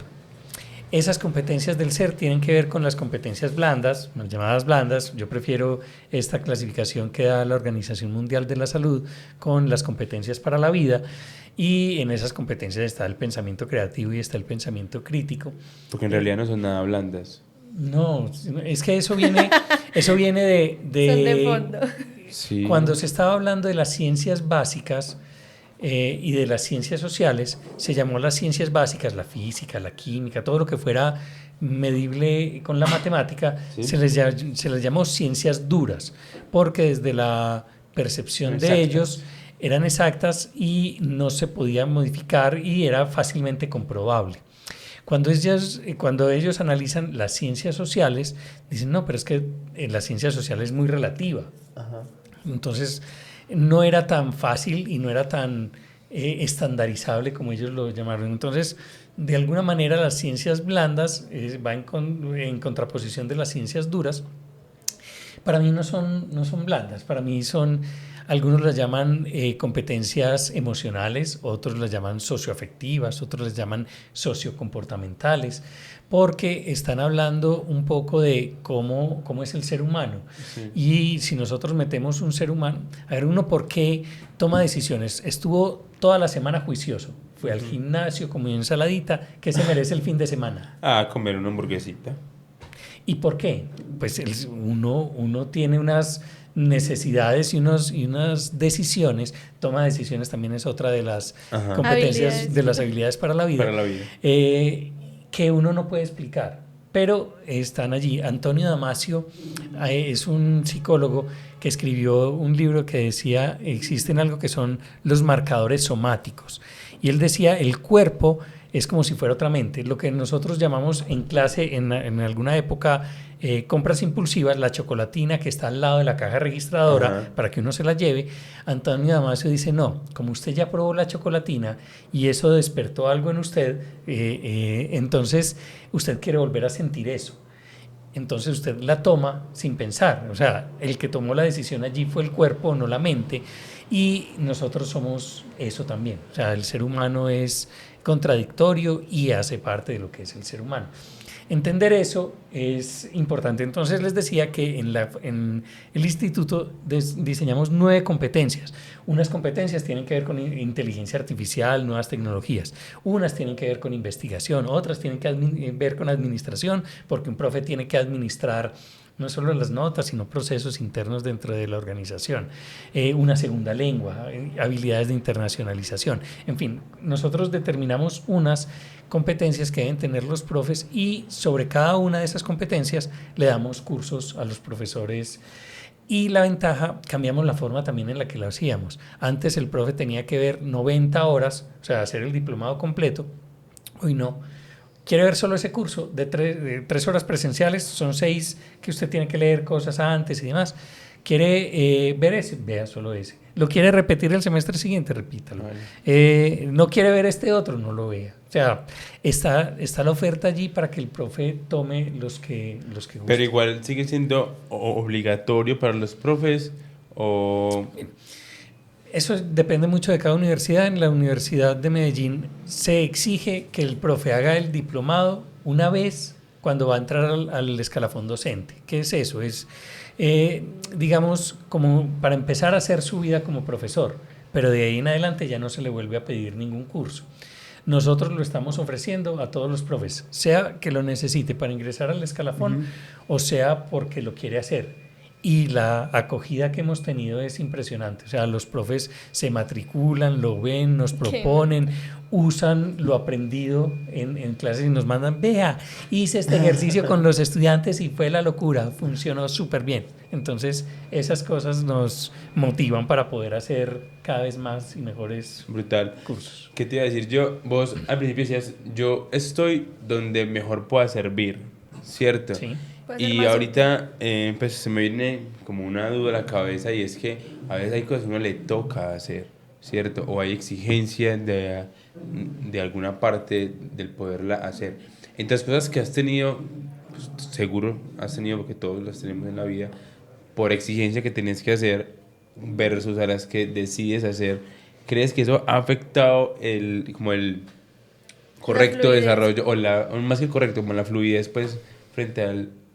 Esas competencias del ser tienen que ver con las competencias blandas, las llamadas blandas. Yo prefiero esta clasificación que da la Organización Mundial de la Salud con las competencias para la vida, y en esas competencias está el pensamiento creativo y está el pensamiento crítico. Porque en realidad no son nada blandas. No, es que eso viene de son de fondo. Sí. Cuando se estaba hablando de las ciencias básicas y de las ciencias sociales, se llamó las ciencias básicas, la física, la química, todo lo que fuera medible con la matemática, ¿sí? se les llamó ciencias duras, porque desde la percepción de ellos eran exactas y no se podían modificar y era fácilmente comprobable. Cuando ellos analizan las ciencias sociales, dicen, no, pero es que la ciencia social es muy relativa. Ajá. Entonces, no era tan fácil y no era tan estandarizable como ellos lo llamaron. Entonces, de alguna manera las ciencias blandas va en contraposición de las ciencias duras. Para mí no son blandas, para mí son, algunos las llaman competencias emocionales, otros las llaman socioafectivas, otros las llaman sociocomportamentales, porque están hablando un poco de cómo es el ser humano. Sí. Y si nosotros metemos un ser humano, a ver, uno por qué toma decisiones, estuvo toda la semana juicioso, fue al gimnasio, comió ensaladita, ¿qué se merece el fin de semana? Comer una hamburguesita. ¿Y por qué? Pues uno tiene unas necesidades y unas decisiones, toma decisiones también es otra de las competencias, de las habilidades para la vida, que uno no puede explicar, pero están allí. Antonio Damasio es un psicólogo que escribió un libro que decía, existen algo que son los marcadores somáticos, y él decía, el cuerpo es como si fuera otra mente. Lo que nosotros llamamos en clase, en alguna época, compras impulsivas, la chocolatina que está al lado de la caja registradora para que uno se la lleve. Antonio Damasio dice, no, como usted ya probó la chocolatina y eso despertó algo en usted, entonces usted quiere volver a sentir eso. Entonces usted la toma sin pensar. O sea, el que tomó la decisión allí fue el cuerpo, no la mente. Y nosotros somos eso también. O sea, el ser humano es contradictorio y hace parte de lo que es el ser humano. Entender eso es importante. Entonces les decía que en el instituto diseñamos 9 competencias. Unas competencias tienen que ver con inteligencia artificial, nuevas tecnologías. Unas tienen que ver con investigación, otras tienen que ver con administración, porque un profe tiene que administrar no solo las notas, sino procesos internos dentro de la organización. Una segunda lengua, habilidades de internacionalización. En fin, nosotros determinamos unas competencias que deben tener los profes y sobre cada una de esas competencias le damos cursos a los profesores. Y la ventaja, cambiamos la forma también en la que lo hacíamos. Antes el profe tenía que ver 90 horas, o sea, hacer el diplomado completo. Hoy no. ¿Quiere ver solo ese curso de 3 horas presenciales? Son 6 que usted tiene que leer cosas antes y demás. ¿Quiere ver ese? Vea solo ese. ¿Lo quiere repetir el semestre siguiente? Repítalo. Vale. ¿No quiere ver este otro? No lo vea. O sea, está la oferta allí para que el profe tome los que guste. Pero igual sigue siendo obligatorio para los profes o... Eso depende mucho de cada universidad. En la Universidad de Medellín se exige que el profe haga el diplomado una vez cuando va a entrar al escalafón docente. ¿Qué es eso? Es, digamos, como para empezar a hacer su vida como profesor, pero de ahí en adelante ya no se le vuelve a pedir ningún curso. Nosotros lo estamos ofreciendo a todos los profes, sea que lo necesite para ingresar al escalafón o sea porque lo quiere hacer. Y la acogida que hemos tenido es impresionante. O sea, los profes se matriculan, lo ven, nos proponen, usan lo aprendido en clases y nos mandan, vea, hice este ejercicio con los estudiantes y fue la locura, funcionó súper bien. Entonces, esas cosas nos motivan para poder hacer cada vez más y mejores cursos. ¿Qué te iba a decir? Vos al principio decías, yo estoy donde mejor pueda servir, ¿cierto? Sí. Y ahorita pues se me viene como una duda a la cabeza y es que a veces hay cosas que uno le toca hacer, ¿cierto? O hay exigencia de alguna parte del poderla hacer. Entre las cosas que has tenido, pues, seguro has tenido, porque todos las tenemos en la vida, por exigencia que tienes que hacer versus a las que decides hacer, ¿crees que eso ha afectado el correcto desarrollo o más que el correcto, como la fluidez pues frente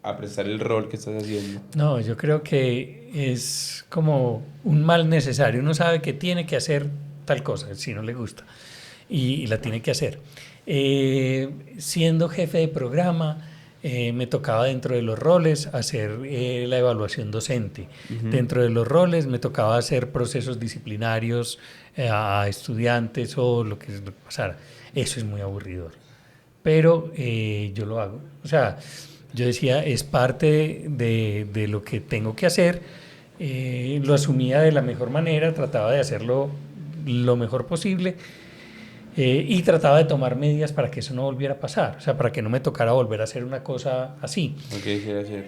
a prestar el rol que estás haciendo? No, yo creo que es como un mal necesario. Uno sabe que tiene que hacer tal cosa, si no le gusta, y la tiene que hacer. Siendo jefe de programa, me tocaba dentro de los roles hacer la evaluación docente. Dentro de los roles me tocaba hacer procesos disciplinarios a estudiantes o lo que pasara. Eso es muy aburridor, pero yo lo hago. O sea, yo decía, es parte de lo que tengo que hacer, lo asumía de la mejor manera, trataba de hacerlo lo mejor posible y trataba de tomar medidas para que eso no volviera a pasar, o sea, para que no me tocara volver a hacer una cosa así.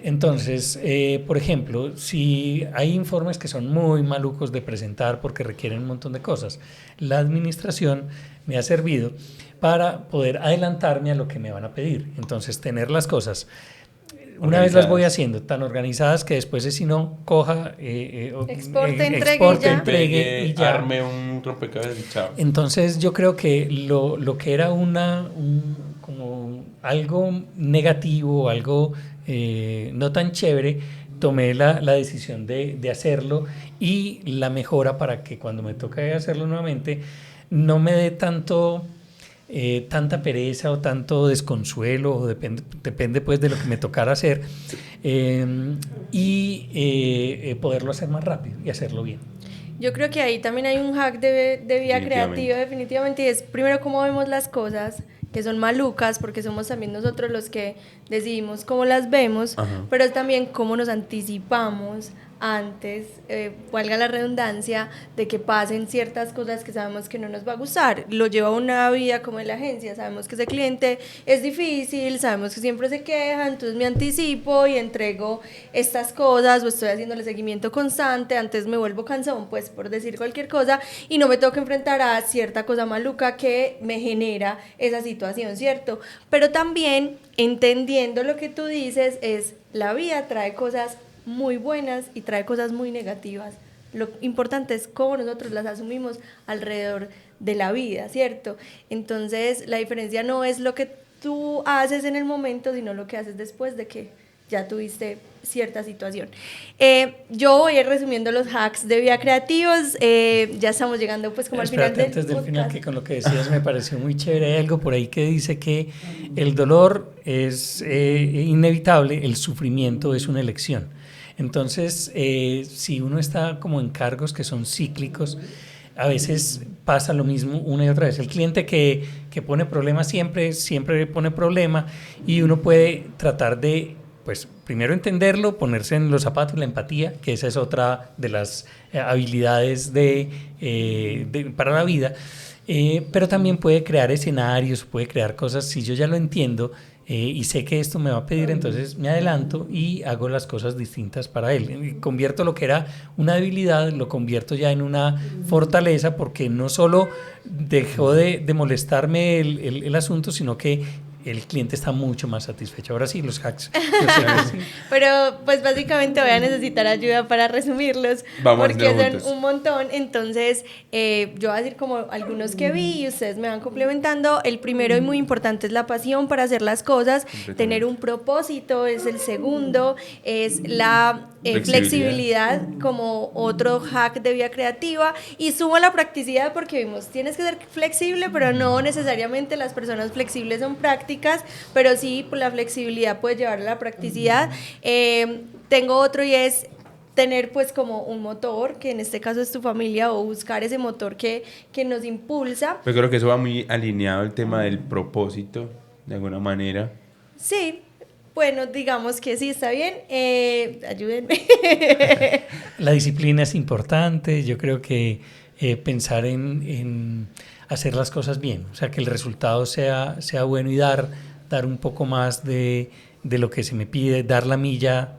Entonces, por ejemplo, si hay informes que son muy malucos de presentar porque requieren un montón de cosas, la administración me ha servido para poder adelantarme a lo que me van a pedir. Entonces, tener las cosas, una vez las voy haciendo, tan organizadas que después si no, coja, exporte, entregue y ya. Arme un rompecabezas y chao. Entonces, yo creo que lo que era como algo negativo, algo no tan chévere, tomé la decisión de hacerlo, y la mejora para que cuando me toque hacerlo nuevamente no me dé tanta pereza o tanto desconsuelo, o depende pues de lo que me tocara hacer, y poderlo hacer más rápido y hacerlo bien. Yo creo que ahí también hay un hack de vida creativa definitivamente, y es primero cómo vemos las cosas, que son malucas, porque somos también nosotros los que decidimos cómo las vemos. Ajá. Pero también cómo nos anticipamos antes, valga la redundancia, de que pasen ciertas cosas que sabemos que no nos va a gustar. Lo lleva una vida como en la agencia, sabemos que ese cliente es difícil, sabemos que siempre se queja, entonces me anticipo y entrego estas cosas, o estoy haciéndole seguimiento constante, antes me vuelvo cansón, pues por decir cualquier cosa, y no me tengo que enfrentar a cierta cosa maluca que me genera esa situación, ¿cierto? Pero también, entendiendo lo que tú dices, es la vida trae cosas muy buenas y trae cosas muy negativas. Lo importante es cómo nosotros las asumimos alrededor de la vida, ¿cierto? Entonces, la diferencia no es lo que tú haces en el momento, sino lo que haces después de que ya tuviste cierta situación. Yo voy a ir resumiendo los hacks de vida creativos. Ya estamos llegando pues como al final del antes del final, que con lo que decías me pareció muy chévere. Hay algo por ahí que dice que el dolor es inevitable, el sufrimiento es una elección. Entonces, si uno está como en cargos que son cíclicos, a veces pasa lo mismo una y otra vez. El cliente que pone problema siempre pone problema, y uno puede tratar de, pues, primero entenderlo, ponerse en los zapatos, la empatía, que esa es otra de las habilidades para la vida, pero también puede crear escenarios, puede crear cosas. Si yo ya lo entiendo, y sé que esto me va a pedir, entonces me adelanto y hago las cosas distintas para él. Y convierto lo que era una debilidad, lo convierto ya en una fortaleza, porque no solo dejó de molestarme el asunto, sino que el cliente está mucho más satisfecho. Ahora sí, los hacks. Pero pues básicamente voy a necesitar ayuda para resumirlos, porque son un montón. Entonces yo voy a decir como algunos que vi y ustedes me van complementando. El primero y muy importante es la pasión para hacer las cosas. Tener un propósito es el segundo. Es la flexibilidad como otro hack de vida creativa, y sumo la practicidad, porque vimos, tienes que ser flexible, pero no necesariamente las personas flexibles son prácticas, pero sí, pues, la flexibilidad puede llevar a la practicidad. Tengo otro, y es tener pues como un motor, que en este caso es tu familia, o buscar ese motor que nos impulsa. Yo creo que eso va muy alineado al tema del propósito, de alguna manera. Sí. Bueno, digamos que sí, está bien. Ayúdenme. La disciplina es importante. Yo creo que pensar en hacer las cosas bien, o sea, que el resultado sea bueno, y dar un poco más de lo que se me pide, dar la milla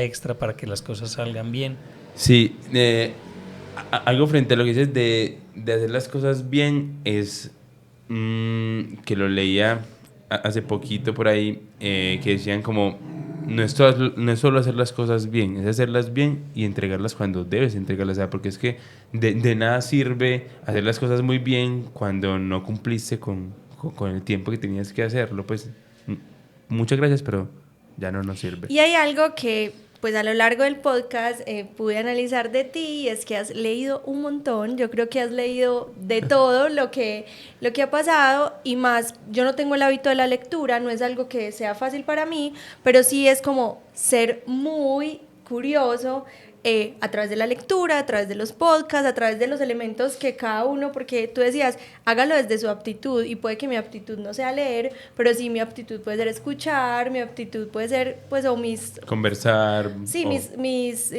extra para que las cosas salgan bien. Sí, algo frente a lo que dices de hacer las cosas bien es que lo leía hace poquito por ahí, que decían como no es solo hacer las cosas bien, es hacerlas bien y entregarlas cuando debes entregarlas, porque es que de nada sirve hacer las cosas muy bien cuando no cumpliste con el tiempo que tenías que hacerlo. Pues muchas gracias, pero ya no nos sirve. Y hay algo que pues a lo largo del podcast pude analizar de ti, y es que has leído un montón. Yo creo que has leído de todo lo que ha pasado, y más, yo no tengo el hábito de la lectura, no es algo que sea fácil para mí, pero sí es como ser muy curioso a través de la lectura, a través de los podcasts, a través de los elementos que cada uno, porque tú decías, hágalo desde su aptitud, y puede que mi aptitud no sea leer, pero sí mi aptitud puede ser escuchar, mi aptitud puede ser, pues, o mis... Conversar. Sí, mis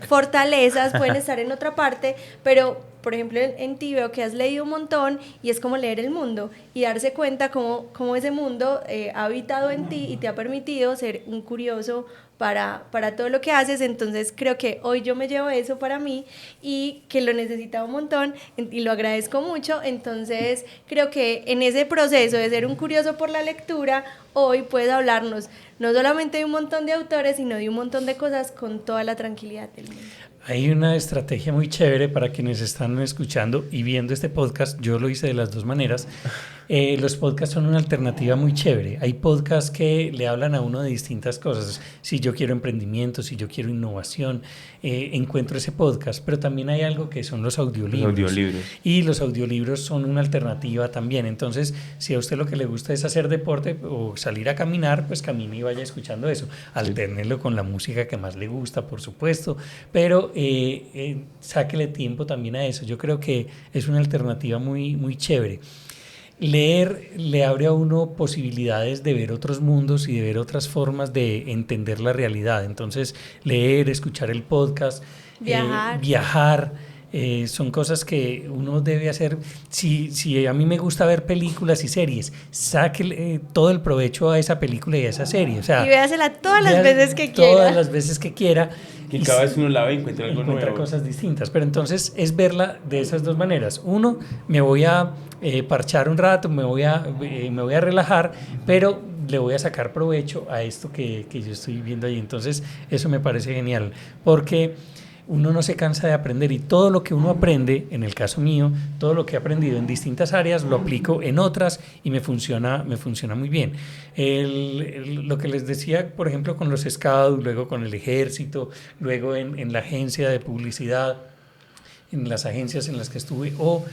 fortalezas pueden estar en otra parte, pero por ejemplo, en ti veo que has leído un montón y es como leer el mundo y darse cuenta cómo ese mundo ha habitado en ti y te ha permitido ser un curioso para todo lo que haces. Entonces creo que hoy yo me llevo eso para mí y que lo necesitaba un montón y lo agradezco mucho. Entonces creo que en ese proceso de ser un curioso por la lectura, hoy puedes hablarnos no solamente de un montón de autores, sino de un montón de cosas con toda la tranquilidad del mundo. Hay una estrategia muy chévere para quienes están escuchando y viendo este podcast. Yo lo hice de las dos maneras. Los podcasts son una alternativa muy chévere. Hay podcasts que le hablan a uno de distintas cosas. Si yo quiero emprendimiento, si yo quiero innovación, encuentro ese podcast. Pero también hay algo que son los audiolibros. Y los audiolibros son una alternativa también. Entonces, si a usted lo que le gusta es hacer deporte o salir a caminar, pues camine y vaya escuchando eso. Altérnelo con la música que más le gusta, por supuesto. Pero sáquele tiempo también a eso. Yo creo que es una alternativa muy, muy chévere. Leer le abre a uno posibilidades de ver otros mundos y de ver otras formas de entender la realidad. Entonces, leer, escuchar el podcast, viajar, son cosas que uno debe hacer. Si a mí me gusta ver películas y series, sáquele todo el provecho a esa película y a esa serie. O sea, y véasela todas las veces que quiera. Todas las veces que quiera. Que cada vez uno la ve y encuentra algo nuevo. Cosas distintas. Pero entonces es verla de esas dos maneras. Uno, me voy a parchar un rato, me voy a relajar, pero le voy a sacar provecho a esto que yo estoy viendo ahí. Entonces eso me parece genial, porque uno no se cansa de aprender y todo lo que uno aprende, en el caso mío, todo lo que he aprendido en distintas áreas lo aplico en otras y me funciona muy bien. Lo que les decía, por ejemplo, con los scouts, luego con el ejército, luego en la agencia de publicidad, en las agencias en las que estuve o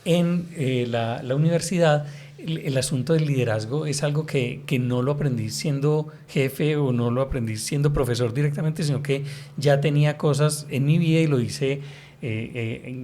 en la universidad. El asunto del liderazgo es algo que no lo aprendí siendo jefe o no lo aprendí siendo profesor directamente, sino que ya tenía cosas en mi vida y lo hice,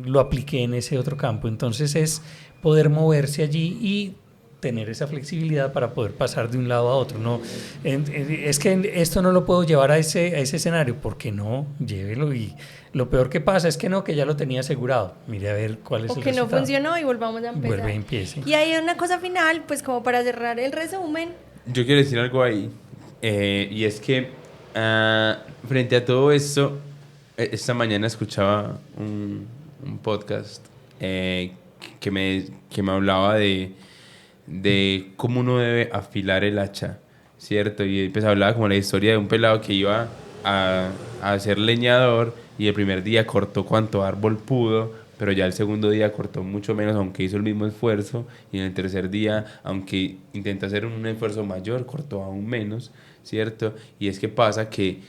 lo apliqué en ese otro campo. Entonces es poder moverse allí y tener esa flexibilidad para poder pasar de un lado a otro. No, es que esto no lo puedo llevar a ese escenario. ¿Por qué no? Llévelo. Y lo peor que pasa es que no, que ya lo tenía asegurado. Mire a ver cuál es el resultado. O que no funcionó y volvamos a empezar. Vuelve y empiece. Y hay una cosa final, pues como para cerrar el resumen. Yo quiero decir algo ahí. Y es que frente a todo esto, esta mañana escuchaba un podcast que me hablaba de cómo uno debe afilar el hacha, ¿cierto? Y pues hablaba como la historia de un pelado que iba a ser leñador y el primer día cortó cuanto árbol pudo, pero ya el segundo día cortó mucho menos, aunque hizo el mismo esfuerzo, y en el tercer día, aunque intenta hacer un esfuerzo mayor, cortó aún menos, ¿cierto? Y es que pasa que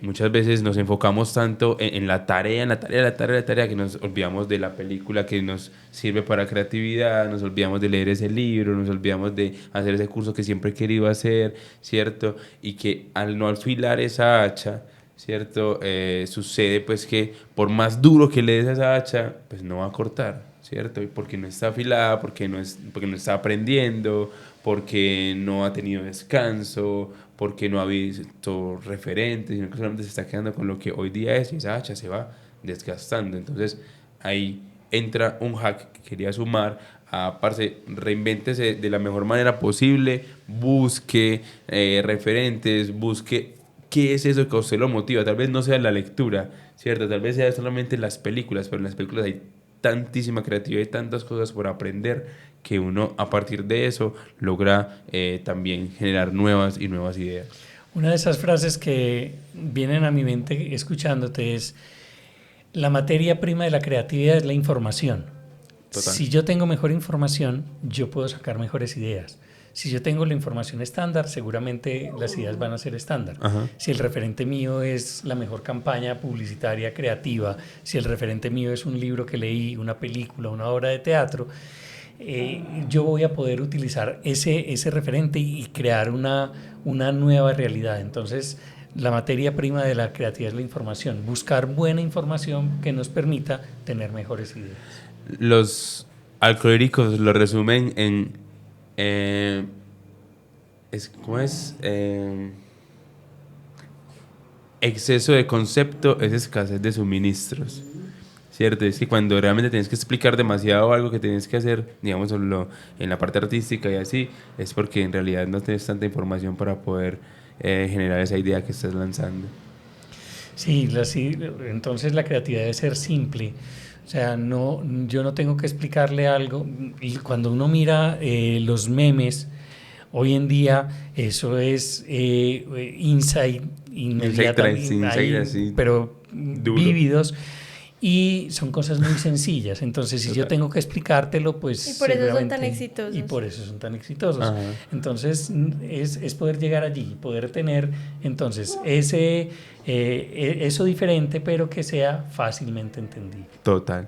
muchas veces nos enfocamos tanto en la tarea, que nos olvidamos de la película que nos sirve para creatividad, nos olvidamos de leer ese libro, nos olvidamos de hacer ese curso que siempre he querido hacer, ¿cierto? Y que al no afilar esa hacha, ¿cierto? Sucede pues que por más duro que le des a esa hacha, pues no va a cortar, ¿cierto? Y porque no está afilada, porque no está aprendiendo, porque no ha tenido descanso, porque no ha visto referentes, sino que solamente se está quedando con lo que hoy día es y esa hacha se va desgastando. Entonces ahí entra un hack que quería sumar a, parce, reinvéntese de la mejor manera posible, busque referentes, busque qué es eso que a usted lo motiva. Tal vez no sea la lectura, ¿cierto? Tal vez sea solamente las películas, pero en las películas hay tantísima creatividad y tantas cosas por aprender que uno a partir de eso logra también generar nuevas ideas. Una de esas frases que vienen a mi mente escuchándote es: la materia prima de la creatividad es la información. Total. Si yo tengo mejor información, yo puedo sacar mejores ideas. Si yo tengo la información estándar, seguramente las ideas van a ser estándar. Ajá. Si el referente mío es la mejor campaña publicitaria creativa, si el referente mío es un libro que leí, una película, una obra de teatro, yo voy a poder utilizar ese referente y crear una nueva realidad. Entonces, la materia prima de la creatividad es la información. Buscar buena información que nos permita tener mejores ideas. Los alcohólicos lo resumen en exceso de concepto es escasez de suministros, ¿cierto? Es que cuando realmente tienes que explicar demasiado algo que tienes que hacer, digamos, en la parte artística y así, es porque en realidad no tienes tanta información para poder generar esa idea que estás lanzando. Sí, entonces la creatividad debe ser simple. O sea, yo no tengo que explicarle algo. Y cuando uno mira los memes, hoy en día eso es insight inmediatamente, así, pero duro. vívidos. Y son cosas muy sencillas. Entonces, si yo tengo que explicártelo, pues... Y por eso son tan exitosos. Y por eso son tan exitosos. Ajá. Entonces, es poder llegar allí, poder tener, entonces, eso diferente, pero que sea fácilmente entendible. Total.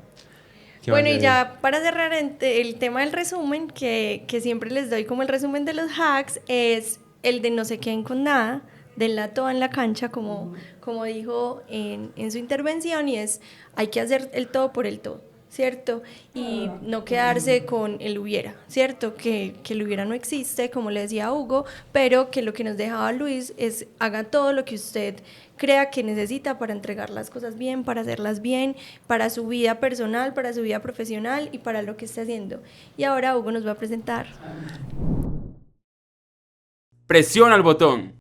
Bueno, y ya para cerrar el tema del resumen, que siempre les doy como el resumen de los hacks, es el de no se queden con nada, denla toda en la cancha, como dijo en su intervención, y hay que hacer el todo por el todo, ¿cierto? Y no quedarse con el hubiera, ¿cierto? Que el hubiera no existe, como le decía Hugo, pero que lo que nos dejaba Luis es haga todo lo que usted crea que necesita para entregar las cosas bien, para hacerlas bien, para su vida personal, para su vida profesional y para lo que esté haciendo. Y ahora Hugo nos va a presentar. Presiona el botón.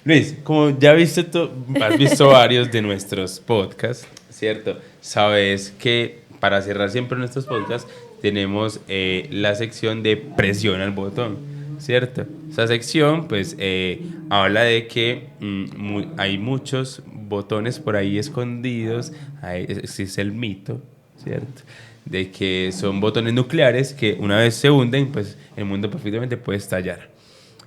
Luis, como ya has visto varios de nuestros podcasts, ¿cierto? Sabes que para cerrar siempre nuestros podcasts tenemos la sección de presiona el botón, ¿cierto? Esa sección pues habla de que hay muchos botones por ahí escondidos, existe el mito, ¿cierto? De que son botones nucleares que una vez se hunden, pues el mundo perfectamente puede estallar.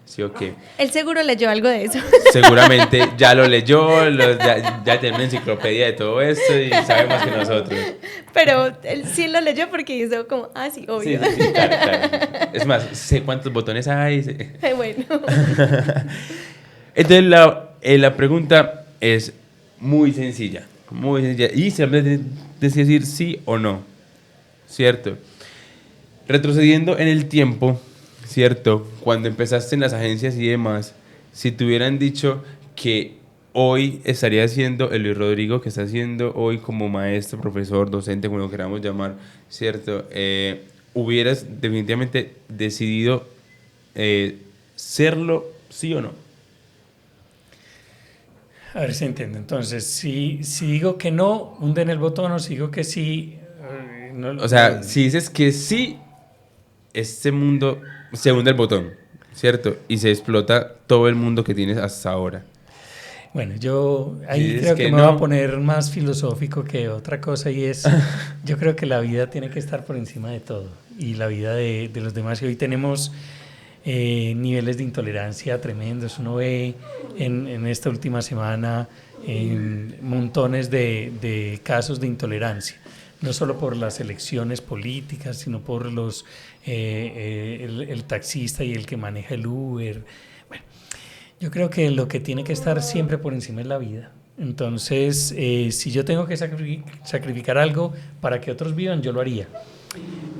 ¿Sí o qué? Él seguro leyó algo de eso. Seguramente ya lo leyó, ya tiene una enciclopedia de todo esto y sabe más que nosotros. Pero él sí lo leyó porque hizo como, sí, obvio. Sí, claro. Es más, sé cuántos botones hay. Bueno. Entonces la pregunta es muy sencilla y siempre tienes que decir sí o no, ¿cierto? Retrocediendo en el tiempo, ¿cierto? Cuando empezaste en las agencias y demás, si te hubieran dicho que hoy estaría haciendo el Luis Rodrigo que está haciendo hoy como maestro, profesor, docente, como lo queramos llamar, ¿cierto? ¿Hubieras definitivamente decidido serlo, sí o no? A ver si entiendo. Entonces, si digo que no, hunden el botón, o si digo que sí... no, o sea, si dices que sí, este mundo se hunde el botón, ¿cierto? Y se explota todo el mundo que tienes hasta ahora. Bueno, yo ahí creo que me voy a poner más filosófico que otra cosa, y es, yo creo que la vida tiene que estar por encima de todo, y la vida de los demás. Y hoy tenemos niveles de intolerancia tremendos. Uno ve en esta última semana montones de casos de intolerancia, no solo por las elecciones políticas, sino por el taxista y el que maneja el Uber. Bueno, yo creo que lo que tiene que estar siempre por encima es la vida. Entonces, si yo tengo que sacrificar algo para que otros vivan, yo lo haría.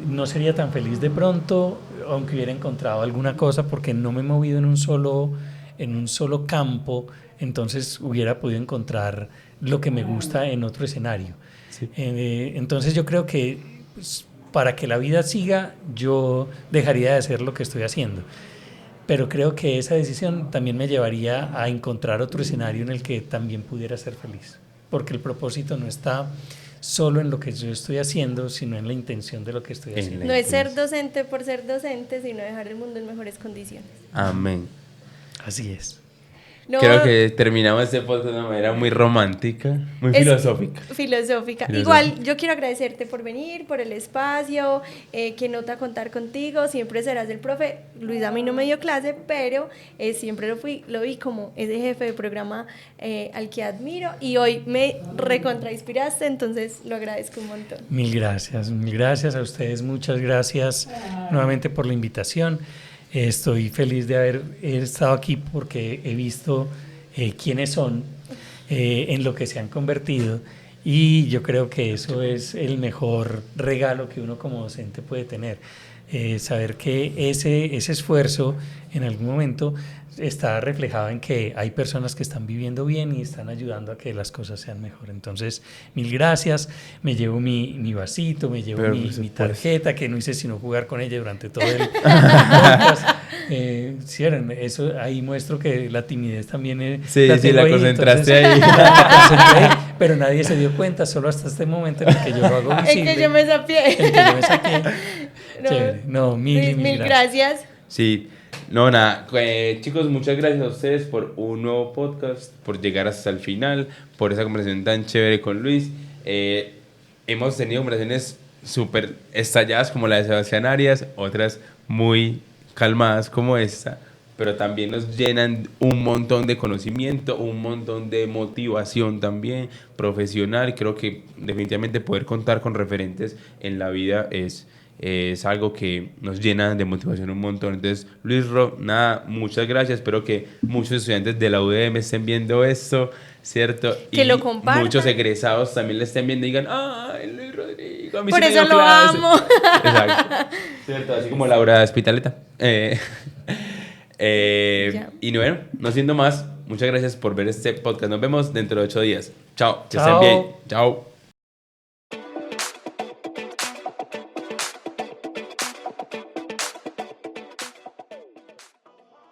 No sería tan feliz de pronto, aunque hubiera encontrado alguna cosa, porque no me he movido en un solo campo, entonces hubiera podido encontrar lo que me gusta en otro escenario. Sí. Entonces yo creo que pues, para que la vida siga, yo dejaría de hacer lo que estoy haciendo. Pero creo que esa decisión también me llevaría a encontrar otro escenario en el que también pudiera ser feliz. Porque el propósito no está solo en lo que yo estoy haciendo, sino en la intención de lo que estoy haciendo. No es ser docente por ser docente, sino dejar el mundo en mejores condiciones. Amén. Así es. No, creo que terminamos este podcast de una manera muy romántica, muy filosófica. Igual yo quiero agradecerte por venir, por el espacio, que nota contar contigo, siempre serás el profe. Luis a mí no me dio clase, pero siempre lo vi como ese jefe de programa al que admiro, y hoy me recontrainspiraste, entonces lo agradezco un montón. Mil gracias a ustedes, muchas gracias nuevamente por la invitación. Estoy feliz de haber estado aquí porque he visto quiénes son, en lo que se han convertido, y yo creo que eso es el mejor regalo que uno como docente puede tener. Saber que ese esfuerzo en algún momento está reflejado en que hay personas que están viviendo bien y están ayudando a que las cosas sean mejor. Entonces, mil gracias. Me llevo mi vasito, me llevo mi tarjeta, que no hice sino jugar con ella durante todo el podcast. Eso, ahí muestro que la timidez también sí, la ahí, concentraste entonces, ahí. Pero nadie se dio cuenta, solo hasta este momento en el que yo lo hago visible. En que yo me sapié. No, mil gracias. Sí, no, nada, chicos, muchas gracias a ustedes por un nuevo podcast, por llegar hasta el final, por esa conversación tan chévere con Luis. Hemos tenido conversaciones súper estalladas como la de Sebastián Arias, otras muy calmadas como esta, pero también nos llenan un montón de conocimiento, un montón de motivación también profesional. Creo que definitivamente poder contar con referentes en la vida es algo que nos llena de motivación un montón. Entonces, Luis Ro, nada, muchas gracias. Espero que muchos estudiantes de la UDM estén viendo esto, ¿cierto? Que lo compartan. Muchos egresados también lo estén viendo y digan, ¡ay, Luis Rodrigo! A mí por sí me eso dio lo clase. amo. Exacto. ¿Cierto? Así como Laura Espinaleta. Y bueno, no siendo más, muchas gracias por ver este podcast. Nos vemos dentro de 8 días. Chao, que estén bien. Chao.